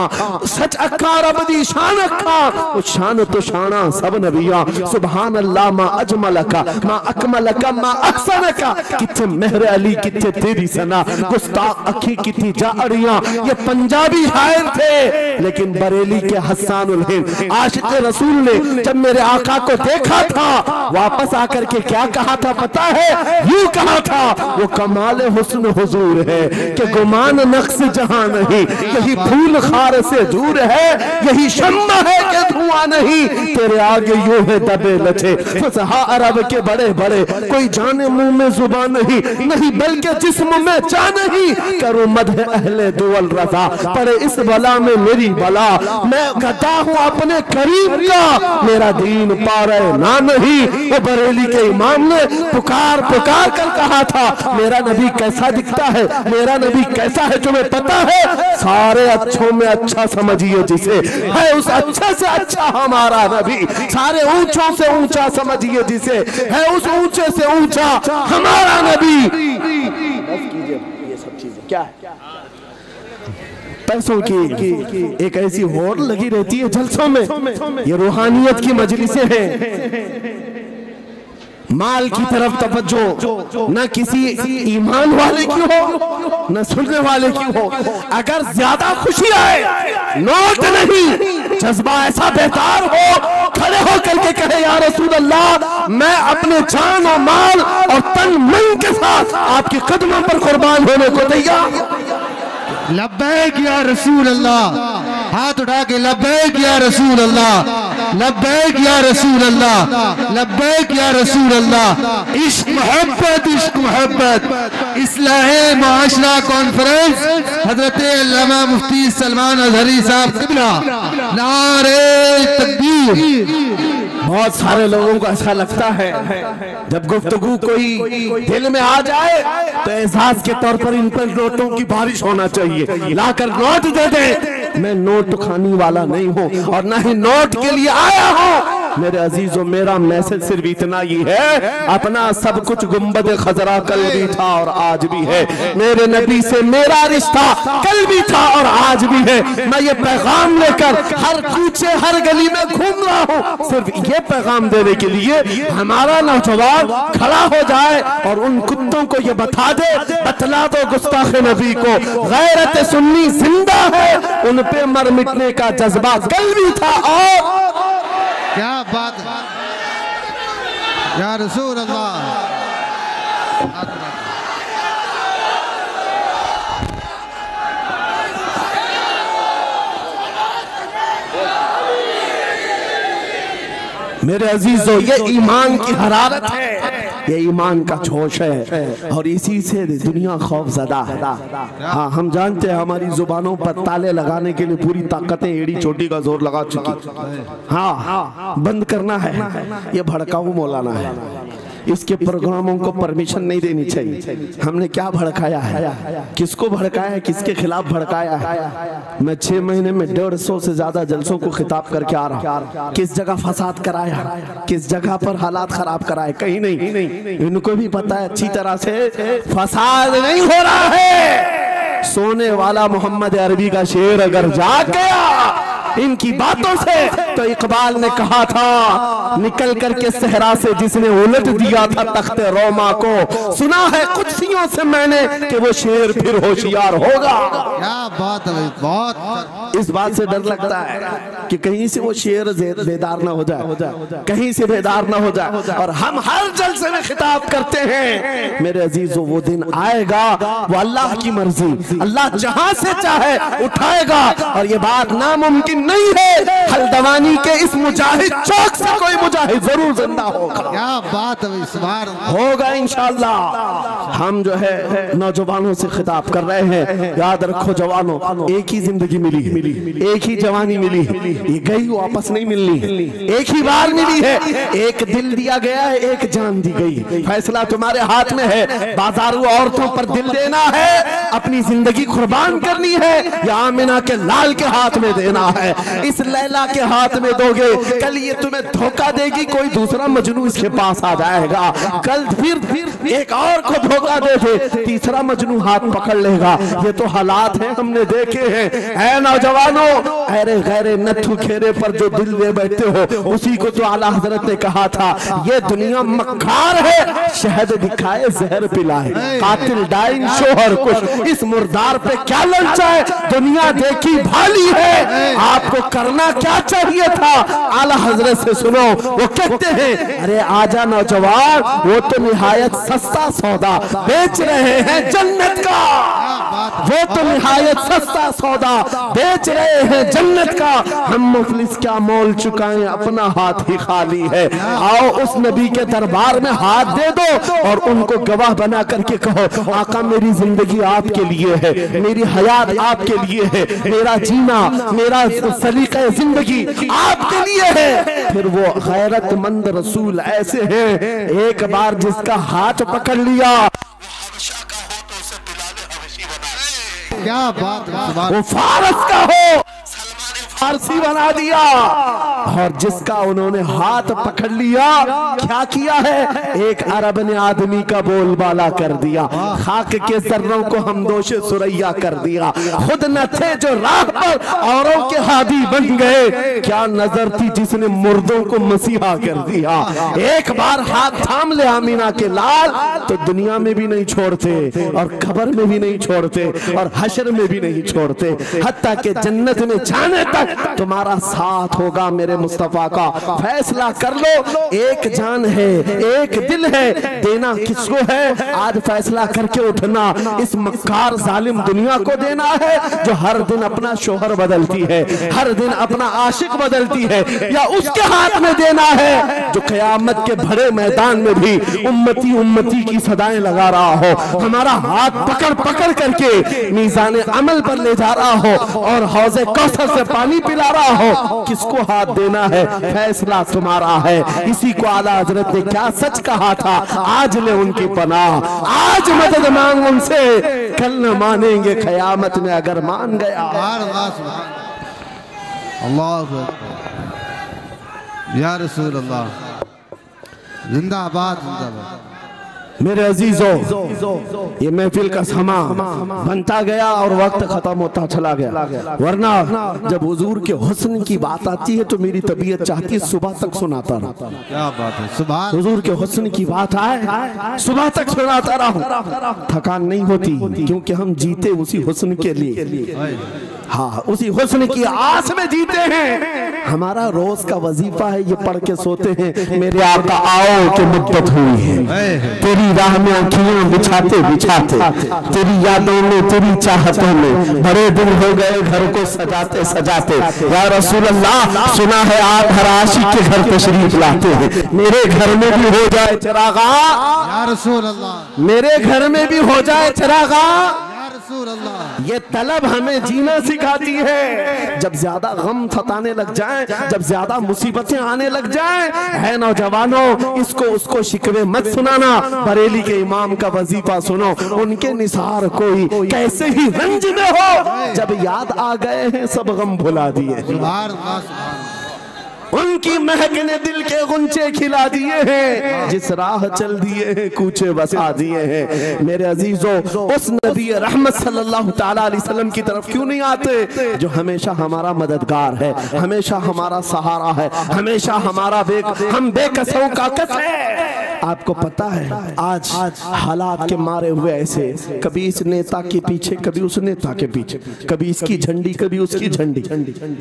सच अखा रब दी शान अखा, उस शान तो शाना सब नबिया। सुभान अल्लाह मा अजमल का, मा अकमल का, मा अहसन का, किथे मेहर अली किथे तेरी सना, गुस्ताख अखी किथी जाड़ियां। ये पंजाबी शायर थे, लेकिन बरेली के हस्सानुल हिंद आशिक रसूल ने जब मेरे आका को देखा था, वापस आकर के क्या कहा था पता है, यूं कहा था, वो कमाल हुस्न हुजूर है कि गुमान नक्श जहां नहीं, यही फूल खार से दूर है, यही शम्मा है कि धुआं नहीं, तेरे आगे यूं है दबे लचे फसहा अरब के बड़े बड़े, कोई जाने मुंह में जुबान नहीं, नहीं बल्कि जिस्म में जान नहीं, करूं मदह अहले दुअल रजा, पड़े इस बला में मेरी बला, मैं गदा हूं अपने करीम का, मेरा दीन पारे ना नहीं। वो बरेली के इमाम ने पुकार पुकार कर कहा था, मेरा नबी कैसा दिखता है, मेरा नबी कैसा है तुम्हें पता है, सारे अच्छों में अच्छा समझिए जिसे, है उस अच्छे से अच्छा हमारा नबी, सारे ऊंचों से ऊंचा समझिए जिसे, है उस ऊंचे से ऊंचा हमारा नबी। बस कीजिए ये सब चीजें क्या है, पैसों की एक ऐसी होड़ लगी रहती है जलसों में, ये रूहानियत की मजलिसें हैं, माल की तरफ तवज्जो न किसी ईमान वाले की हो न सुनने वाले की हो। अगर ज्यादा खुशी आए, नोट नहीं, जज्बा ऐसा बेहतर हो, खड़े हो करके कहे या रसूल अल्लाह मैं अपने जान और माल और तन मन के साथ आपके कदमों पर कुर्बान होने को तैयार। लब्बैक या रसूल अल्लाह, हाथ उठा के लब्बैक या रसूल अल्लाह, लब्बैक या रसूल अल्लाह, लब्बैक या रसूल अल्लाह। इश्क मोहब्बत इस्लाहे मुआशरा कॉन्फ्रेंस हजरत अल्लामा मुफ्ती सलमान अजहरी साहब किबला, नारे तकबीर। बहुत सारे लोगों को ऐसा लगता है जब गुफ्तगू कोई दिल में आ जाए तो एहसास के तौर पर इन पर नोटों की बारिश होना चाहिए, लाकर नोट दे दे। मैं नोट खाने वाला नहीं हूँ और ना ही नोट के लिए आया हूँ, मेरे अजीजों, मेरा मैसेज सिर्फ इतना ही है, अपना सब कुछ गुंबद खजरा कल भी था और आज भी है। मेरे नबी से मेरा रिश्ता कल भी था और आज भी है। मैं ये पैगाम लेकर हर कूचे हर गली में घूम रहा हूँ, सिर्फ ये पैगाम देने के लिए हमारा नौजवान खड़ा हो जाए और उन कुत्तों को ये बता दे, बतला दो गुस्ताख नबी को, गैरत सुन्नी जिंदा है, उन पे मर मिटने का जज्बा कल भी था। और क्या बात है या रसूल अल्लाह। मेरे अजीजों, ये ईमान की हरारत है, ये ईमान का जोश है और इसी से दुनिया खौफजदा है। हाँ, हम जानते हैं हमारी जुबानों पर ताले लगाने के लिए पूरी ताकतें एड़ी चोटी का जोर लगा चुकी। हाँ, बंद करना है। ये भड़काऊ मौलाना है, इसके प्रोग्रामों को परमिशन नहीं देनी चाहिए। हमने क्या भड़काया है, किसको भड़काया है, किसके खिलाफ भड़काया है। मैं 6 महीने में 150 से ज्यादा जलसों को खिताब करके आ रहा। किस जगह फसाद कराया, किस जगह पर हालात खराब कराए, कहीं नहीं। इनको भी पता है अच्छी तरह से फसाद नहीं हो रहा है। सोने वाला मोहम्मद अरबी का शेर अगर जाग गया इनकी बातों से, तो इकबाल ने कहा था, निकल करके सहरा से जिसने उलट दिया था तख्ते रोमा को, सुना है कुर्सियों से मैंने कि वो शेर फिर होशियार होगा। क्या बात है, बहुत इस बात से डर लगता है कि कहीं से वो शेर बेदार ना हो जाए, कहीं से बेदार ना हो जाए। और हम हर जलसे में खिताब करते हैं, मेरे अजीजों, वो दिन आएगा, वो अल्लाह की मर्जी, अल्लाह जहां से चाहे उठाएगा और ये बात नामुमकिन नहीं है। हल्द्वानी के इस मुजाहिद चौक से कोई मुजाहिद जरूर जिंदा होगा। क्या बात है, इस बार होगा इंशाअल्लाह। हम जो है नौजवानों से खिताब कर रहे हैं, याद रखो जवानों, एक ही जिंदगी मिली है, एक ही जवानी मिली है, ये गई वापस नहीं मिलनी, एक ही बार मिली है। एक दिल दिया गया है, एक जान दी गई। फैसला तुम्हारे हाथ में है, बाजारू औरतों पर दिल देना है, अपनी जिंदगी कुर्बान करनी है, या आमिना के लाल के हाथ में देना है। इस लैला के हाथ में दोगे, कल ये तुम्हें धोखा देगी, कोई दूसरा मजनू इसके पास आ जाएगा, कल फिर एक और को धोखा दे दे, तीसरा मजनू हाथ पकड़ लेगा। ये तो हालात हैं, हमने देखे हैं। ऐ नौजवानों, अरे गैरे नथु खेरे पर जो दिल दे बैठते हो, उसी को तो आला हजरत ने कहा था, ये दुनिया मक्कार है, शहद दिखाए जहर पिलाए, कातिल डाइन शोहर कुछ, इस मुर्दार पे क्या ललचाए, दुनिया देखी भाली है, आपको करना क्या चाहिए था। आला हजरत से सुनो, वो कहते हैं, अरे आजा नौजवान, वो तो निहायत सस्ता सौदा बेच रहे हैं जन्नत का, वो तो निहायत सस्ता सौदा बेच रहे हैं जन्नत का, हम मुफलिस क्या मोल चुकाएं, अपना हाथ ही खाली है। आओ उस नबी के दरबार में हाथ दे दो और उनको गवाह बना करके कहो, आका मेरी जिंदगी आपके लिए है, मेरी हयात आपके लिए है, मेरा जीना, मेरा सलीका जिंदगी आपके लिए है। फिर वो गैरतमंद रसूल ऐसे हैं, एक बार जिसका हाथ पकड़ लिया, क्या बात है, वो फारस का हो, फारसी बना दिया। और जिसका उन्होंने हाथ पकड़ लिया, क्या किया है, एक अरब ने आदमी का बोलबाला कर दिया, खाक के जर्रों को हमदोशे सुरैया कर दिया, खुद न थे जो राह पर औरों के हादी बन गए, क्या नजर थी जिसने मुर्दों को मसीहा कर दिया। एक बार हाथ थाम ले आमीना के लाल, तो दुनिया में भी नहीं छोड़ते और कब्र में भी नहीं छोड़ते और हशर में भी नहीं छोड़ते, हत्ता के जन्नत में जाने तक तुम्हारा साथ होगा। मेरे मुस्तफा का फैसला कर लो, एक जान है, एक दिल है, देना किसको है, आज फैसला करके उठना। इस मक्कार जालिम दुनिया को देना है जो हर दिन अपना शोहर बदलती है, हर दिन अपना आशिक बदलती है, या उसके हाथ में देना है जो क़यामत के बड़े मैदान में भी उम्मती उम्मती की सदाएं लगा रहा हो, हमारा हाथ पकड़ पकड़ करके मीज़ान अमल पर ले जा रहा हो और हौज़े कौसर से पानी पिला रहा हो। किसको हाथ देना है, फैसला तुम्हारा है। इसी को आला हजरत ने क्या सच कहा था, आज ले उनकी पनाह, आज मदद मांग उनसे, कल न मानेंगे क़यामत में अगर मान गया। अल्लाह या रसूल अल्लाह, जिंदाबाद जिंदाबाद। मेरे अजीजों, ये महफिल का समा बनता गया और वक्त खत्म होता चला गया, वरना जब हुजूर के हुस्न की बात आती है तो मेरी तबीयत चाहती है सुबह तक सुनाता रहूं। क्या बात है, सुभान। हुजूर के हुस्न की बात आए सुबह तक सुनाता रहूं, थकान नहीं होती, क्योंकि हम जीते उसी हुस्न के लिए, हाँ उसी हुस्न की आस में जीते हैं। हमारा रोज का वजीफा है ये पढ़ के सोते हैं, मेरे आका आओ कि मुद्दत हुई है, तेरी राह में आँखियां बिछाते बिछाते, तेरी यादों में तेरी चाहतों में बड़े दिन हो गए घर को सजाते सजाते। या रसूल अल्लाह, सुना है आप हर आशिक के घर तशरीफ लाते हैं, मेरे घर में भी हो जाए चिरागा, या रसूल अल्लाह, मेरे घर में भी हो जाए चिरागा। अल्लाह, ये तलब हमें जीना सिखाती है। जब ज्यादा गम सताने लग जाए, जब ज्यादा मुसीबतें आने लग जाए, है नौजवानों, इसको उसको शिकवे मत सुनाना, बरेली के इमाम का वजीफा सुनो, उनके निसार कोई कैसे ही रंज में हो, जब याद आ गए हैं सब गम भुला दिए, उनकी महक ने दिल के गुंचे खिला दिए हैं, जिस राह चल दिए हैं कूचे बसा दिए हैं। मेरे अजीजों, उस नबी रहमत सल्लल्लाहु ताला अलैहि वसल्लम की तरफ क्यों नहीं आते जो हमेशा हमारा मददगार है, हमेशा हमारा सहारा है, हमेशा हमारा हम बेकसों का कस है। आपको पता है आज हालात के मारे हुए ऐसे, कभी इस नेता के पीछे, कभी उस नेता के पीछे, कभी इसकी झंडी कभी उसकी झंडी,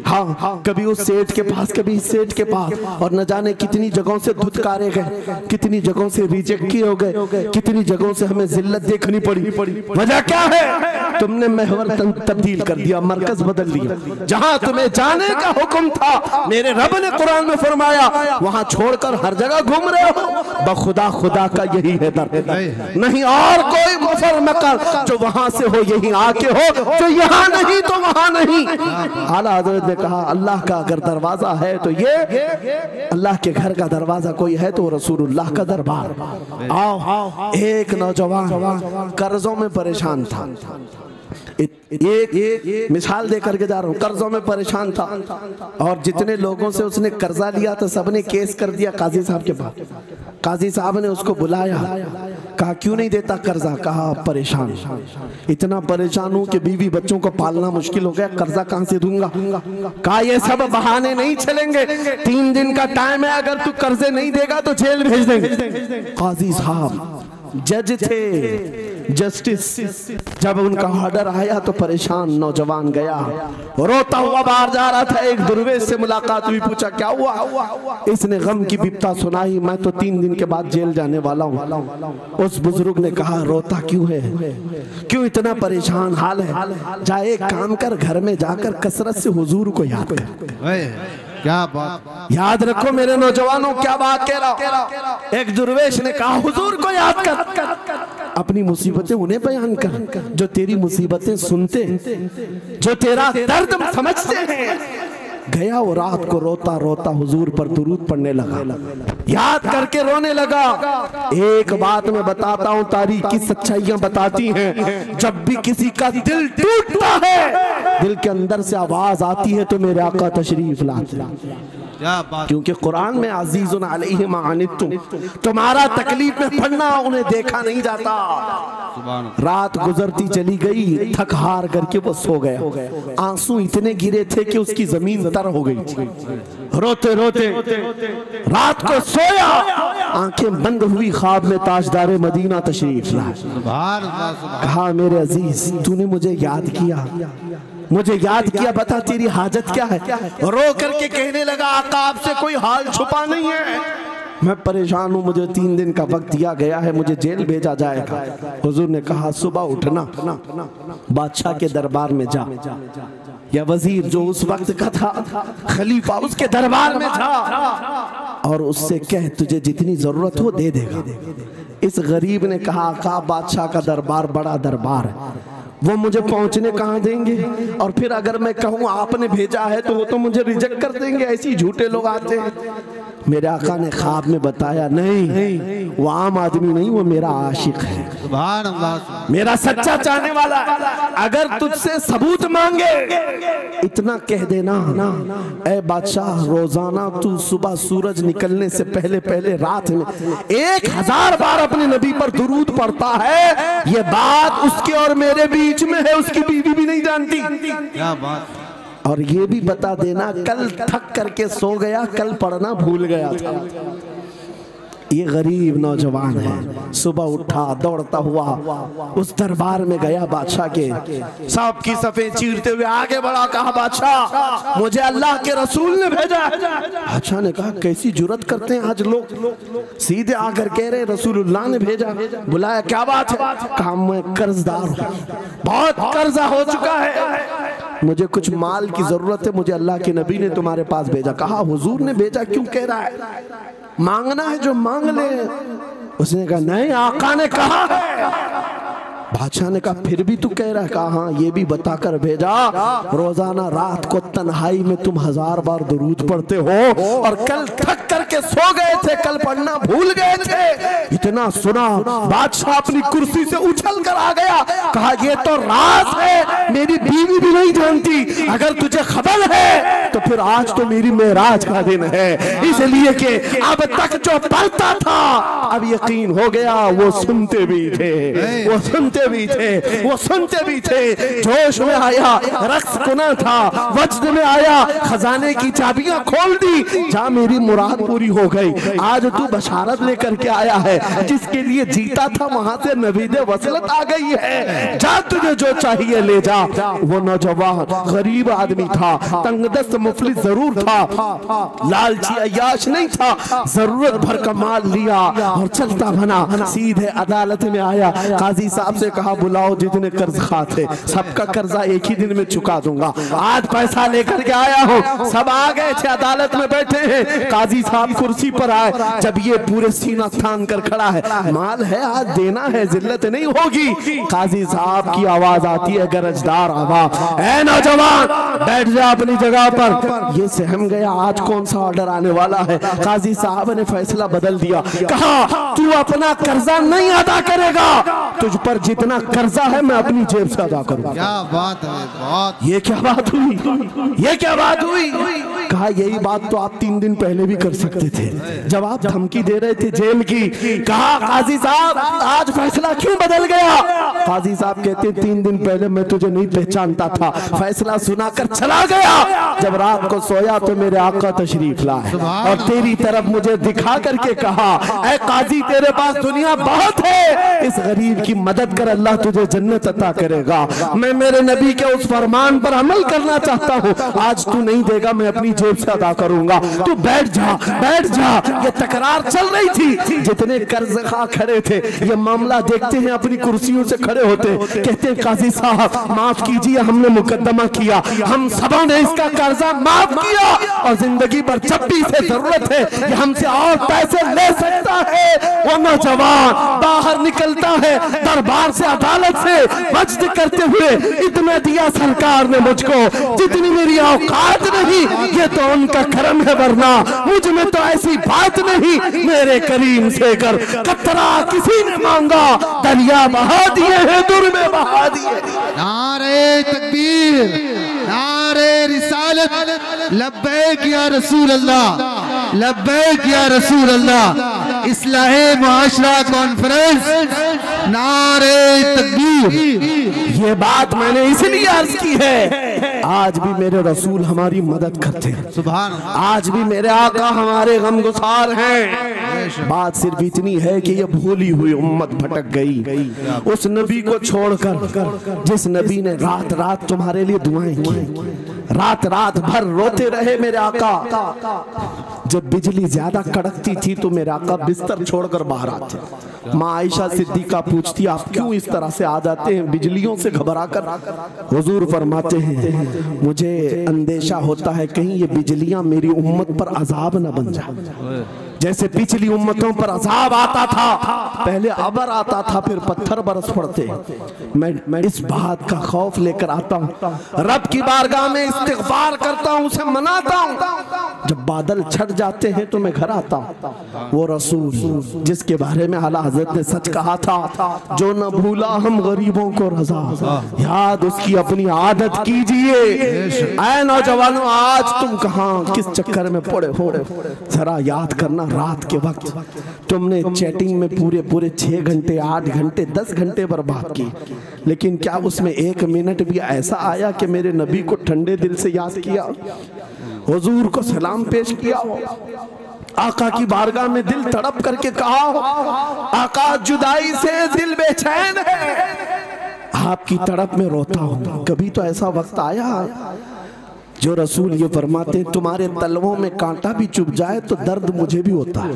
हाँ कभी उस सेठ के पास कभी इस सेठ के पास, और न जाने कितनी जगहों से धुतकारे गए, कितनी जगहों से रिजेक्ट किए हो गए, कितनी जगहों से हमें जिल्लत देखनी पड़ी। वजह क्या है? तुमने महवर तब्दील कर दिया, मरकज बदल दिया। जहां तुम्हें जाने का हुक्म था, मेरे रब ने कुरान में फरमाया, वहां छोड़कर हर जगह घूम रहे हो। बखुदा खुदा का यही है दर, नहीं और कोई मुफर मकर, जो वहां से हो यही आके हो, जो यहाँ नहीं तो वहां नहीं। आला हज़रत ने कहा अल्लाह का अगर दरवाजा है तो ये अल्लाह के घर का दरवाजा कोई है तो रसूलुल्लाह का दरबार। आओ, एक नौजवान कर्जों में परेशान था, एक मिसाल दे करके जा रहा हूँ, कर्जों में परेशान था और जितने लोगों से उसने कर्जा लिया था सबने केस कर दिया काजी साहब के पास। काजी साहब ने उसको बुलाया, कहा क्यों नहीं देता कर्जा? कहा परेशान, इतना परेशान हूँ कि बीवी बच्चों को पालना मुश्किल हो गया, कर्जा कहाँ से दूंगा? कहा ये सब बहाने नहीं चलेंगे, 3 दिन का टाइम है, अगर तू कर्जे नहीं देगा तो जेल भेज देंगे। काजी साहब जज थे, जस्टिस, जब उनका ऑर्डर आया तो परेशान नौजवान गया, रोता हुआ बाहर जा रहा था। एक दुर्वेश से मुलाकात हुई, पूछा क्या हुआ? इसने गम की बिपता सुनाई, मैं तो 3 दिन के बाद जेल जाने वाला हूँ। उस बुजुर्ग ने कहा रोता क्यों है, क्यों इतना परेशान हाल है? जा एक काम कर, घर में जाकर कसरत से हुजूर को याद कर। क्या बात, याद रखो मेरे नौजवानों, क्या बात कह रहा। एक दुर्वेश ने कहा हुजूर को याद कर, अपनी मुसीबतें उन्हें बयान कर जो तेरी मुसीबतें सुनते, जो तेरा दर्द समझते हैं। गया वो रात को रोता रोता हुजूर पर दुरूद पढ़ने लगा, याद करके रोने लगा। एक बात मैं बताता हूँ, तारीख की सच्चाइयां बताती हैं, जब भी किसी का दिल टूटता है, दिल के अंदर से आवाज आती है तो मेरे आका तशरीफ लाते हैं। क्योंकि कुरान में अजीजुन अलैहि मा अनित्तुम, तुम्हारा तकलीफ में पड़ना उन्हें देखा नहीं जाता। रात गुजरती चली गई, थक हार करके वो सो गया। आंसू इतने गिरे थे कि उसकी जमीन तर हो गई। रोते रोते रात को सोया, आंखें बंद हुई, ख्वाब में ताजदारे मदीना तशरीफ लाए। कहा मेरे अजीज तूने मुझे याद किया, मुझे याद किया, बता तेरी हाजत क्या है? रो करके कहने लगा आका आपसे कोई हाल छुपा नहीं है, मैं परेशान हूँ, मुझे 3 दिन का वक्त दिया गया है, मुझे जेल भेजा जाएगा। हुजूर ने कहा सुबह उठना, बादशाह के दरबार में जा, या वजीर जो उस वक्त का था, खलीफा उसके दरबार में जा और उससे कह तुझे जितनी जरूरत हो दे देगा। इस गरीब ने कहा आका बादशाह का दरबार बड़ा दरबार है, वो मुझे पहुंचने कहाँ देंगे, और फिर अगर मैं कहूँ आपने भेजा है तो वो तो मुझे रिजेक्ट कर देंगे, ऐसे ही झूठे लोग आते हैं। मेरे आका ने ख्वाब में बताया, नहीं वो आम आदमी नहीं, वो मेरा आशिक है, सुभान अल्लाह, मेरा सच्चा चाहने वाला। अगर तुझसे सबूत मांगे इतना कह देना, ऐ बादशाह रोजाना तू सुबह सूरज निकलने से पहले पहले रात में 1000 बार अपने नबी पर दुरूद पढ़ता है, ये बात उसके और मेरे बीच में है, उसकी बीवी भी नहीं जानती। क्या बात। और ये भी बता देना, कल थक करके सो गया, कल पढ़ना भूल गया था। ये गरीब नौजवान है, सुबह उठा दौड़ता हुआ उस दरबार में गया बादशाह के, सबकी सफेद चीरते हुए आगे बढ़ा, कहा बादशाह मुझे अल्लाह के रसूल ने भेजा। बादशाह ने कहा कैसी जुर्रत करते हैं आज लोग, सीधे आकर कह रहे रसूलुल्लाह ने भेजा। बुलाया, क्या बात है? कहा मैं कर्जदार हूँ, बहुत कर्जा हो चुका है, मुझे कुछ माल की जरूरत है, मुझे अल्लाह के नबी ने तुम्हारे पास भेजा। कहा हुजूर ने भेजा, क्यों कह रहा है? मांगना है जो मांग ले। उसने कहा नहीं, आका ने कहा है। बादशाह ने कहा फिर भी तू कह रहा है? कहा हाँ, ये भी बताकर भेजा रोजाना रात को तन्हाई में तुम 1000 बार दुरूद पढ़ते हो, और कल थक करके सो गए थे, कल पढ़ना भूल गए थे। इतना सुना बादशाह अपनी कुर्सी से उछल कर आ गया, कहा ये तो राज है, मेरी बीवी भी नहीं जानती, अगर तुझे खबर है तो फिर आज तो मेरी मेराज का दिन है, इसलिए कि अब तक जो पढ़ता था अब यकीन हो गया, वो सुनते भी थे, वो सुनते भी थे, वो सुनते भी थे। जोश में आया, रक्स कुना था, वज्द में आया, खजाने की चाबियां खोल दी, जा मेरी मुराद पूरी हो गई। आज तू बशारत लेकर के आया है, जिसके लिए जीता था वहां से नवीदे वसलत आ गई है, जा तुझे जो चाहिए ले जा। वो नौजवान गरीब आदमी था, तंगदस्त मुफलिस जरूर था, लालची अय्याश नहीं था, जरूरत भर का माल लिया और चलता बना, सीधे अदालत में आया। काजी साहब से कहा बुलाओ जितने कर्ज खा थे, सबका कर्जा एक ही दिन में चुका दूंगा, आज पैसा लेकर के आया हूँ। सब आ गए थे, अदालत में बैठे हैं, काजी साहब कुर्सी पर आए, जब ये पूरे सीना थान कर खड़ा है, माल है आज देना है, जिल्लत नहीं होगी। काजी साहब की आवाज आती है, गरजदार आवाज, ऐ नौजवान बैठ जा अपनी जगह पर। ये सहम गया, आज कौन सा ऑर्डर आने वाला है। काजी साहब ने फैसला बदल दिया, कहा तू अपना कर्जा नहीं अदा करेगा, तुझ पर जितना कर्जा है मैं अपनी जेब से अदा करूंगा। क्या बात है, बहुत। ये क्या बात हुई, ये क्या बात हुई? कहा यही बात तो आप 3 दिन पहले भी कर सकते थे, जब आप धमकी दे रहे थे जेल की। कहा काजी साहब आज फैसला क्यों बदल गया? काजी साहब कहते 3 दिन पहले मैं तुझे नहीं पहचानता था, फैसला सुनाकर चला गया, जब रात को सोया तो मेरे आका तशरीफ लाए और तेरी तरफ मुझे दिखा करके कहा, ऐ काजी तेरे पास दुनिया बहुत है, इस गरीब की मदद कर, अल्लाह तुझे जन्नत अता करेगा। मैं मेरे नबी के उस फरमान पर अमल करना चाहता हूँ, आज तू नहीं देगा मैं अपनी जेब से अदा करूंगा, तू बैठ जा, बैठ जा। ये तकरार चल रही थी, जितने कर्ज खा खड़े थे ये मामला देखते हैं, अपनी कुर्सियों से खड़े होते, कहते काजी साहब माफ कीजिए, हमने मुकदमा किया, हम सबों ने इसका कर्जा माफ किया, और जिंदगी भर जब भी इसे जरूरत है ये हमसे और पैसे ले सकता है। वो नौजवान बाहर निकलता है दरबार से, अदालत से, वज्द करते हुए, इतना दिया सरकार ने मुझको जितनी मेरी औकात नहीं, ये तो उनका करम है, वरना मुझ में तो ऐसी बात नहीं। मेरे करीम से कर कतरा किसी ने मांगा, दरिया बहा दिए हैं, दुर में बहा दिए। नारे तकबीर, नारे रिसालत, लब्बैक या रसूल अल्लाह, लब्बैक या रसूल अल्लाह। इस्लाहे मुआशरा कॉन्फ्रेंस, नारे तकबीर। ये बात मैंने इसलिए अर्ज की है, आज भी मेरे रसूल हमारी मदद करते हैं, सुभान अल्लाह। आज भी मेरे आका हमारे गमगुसार हैं। बात सिर्फ इतनी है कि ये भूली हुई उम्मत भटक गई उस नबी को छोड़कर, जिस नबी ने रात रात तुम्हारे लिए दुआएं की, रात रात भर रोते रहे मेरे आका। जब बिजली ज्यादा कड़कती थी तो मेरे आका बिस्तर छोड़कर बाहर आते। माँ आयशा सिद्दीका पूछती आप क्यों इस तरह से आ जाते हैं बिजलियों से घबरा कर? हुजूर फरमाते हैं मुझे अंदेशा होता है कहीं ये बिजलियां मेरी उम्मत पर अजाब न बन जाए। जैसे पिछली उम्मतों पर अजाब आता था, पहले अबर आता था फिर पत्थर बरस पड़ते। मैं इस बात का खौफ लेकर आता हूँ, रब की बारगाह में इस्तिग़फार करता हूँ, उसे मनाता हूँ। जब बादल छट जाते हैं तो मैं घर आता हूँ। वो रसूल जिसके बारे में आला हज़रत ने सच कहा था, जो न भूला हम गरीबों को रजा, याद उसकी अपनी आदत कीजिए। ऐ नौजवानों, आज तुम कहाँ किस चक्कर में पड़े हो, जरा याद करना। रात के वक्त तुमने चैटिंग में पूरे 6 घंटे 8 घंटे 10 घंटे बर्बाद की, लेकिन क्या उसमें 1 मिनट भी ऐसा आया कि मेरे नबी को ठंडे दिल से याद किया, हुजूर को सलाम पेश किया हो, आका की बारगाह में दिल तड़प करके कहा हो, आका जुदाई से दिल बेचैन है, आपकी तड़प में रोता हूं। कभी तो ऐसा वक्त आया जो रसूल ये फरमाते, तुम्हारे तलवों में कांटा भी चुभ जाए तो दर्द मुझे भी होता है।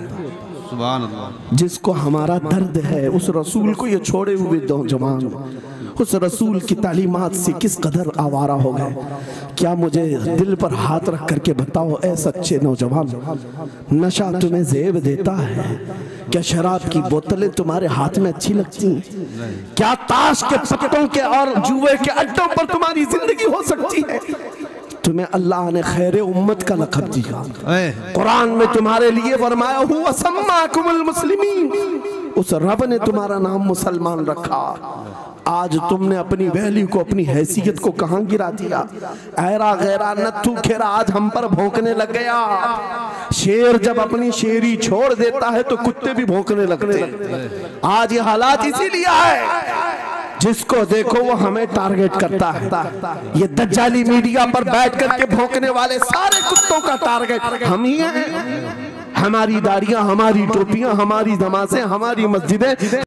सुभान अल्लाह। जिसको हमारा दर्द है उस रसूल को ये छोड़े हुए नौजवान उस रसूल की तालीमात से किस कदर आवारा हो गए। क्या मुझे दिल पर हाथ रख करके बताओ, ऐ सच्चे नौजवान, नशा तुम्हें ज़ेब देता है? क्या शराब की बोतलें तुम्हारे हाथ में अच्छी लगती हैं? क्या ताश के पत्तों के और जुए के अड्डों पर तुम्हारी जिंदगी हो सकती है? तुम्हें अल्लाह ने खैर उम्मत का लक़ब दिया, कुरान में तुम्हारे लिए फरमाया हुआ सम्माकुमुल मुस्लिमीन, उस रब ने तुम्हारा नाम मुसलमान रखा। आज तुमने अपनी वैल्यू को, अपनी हैसियत को कहां गिरा दिया? ऐरा गैरा नत्थू खेरा आज हम पर भौंकने लग गया। शेर जब अपनी शेरी छोड़ देता है तो कुत्ते भी भौंकने लगते। आज ये हालात इसीलिए है, जिसको देखो वो हमें टारगेट करता है। ये दज्जाली मीडिया पर बैठ करके भौंकने वाले सारे कुत्तों का टारगेट हम ही हैं। हमारी दाढ़ियां, हमारी टोपियां, हमारी नमाज़ें, हमारी मस्जिदें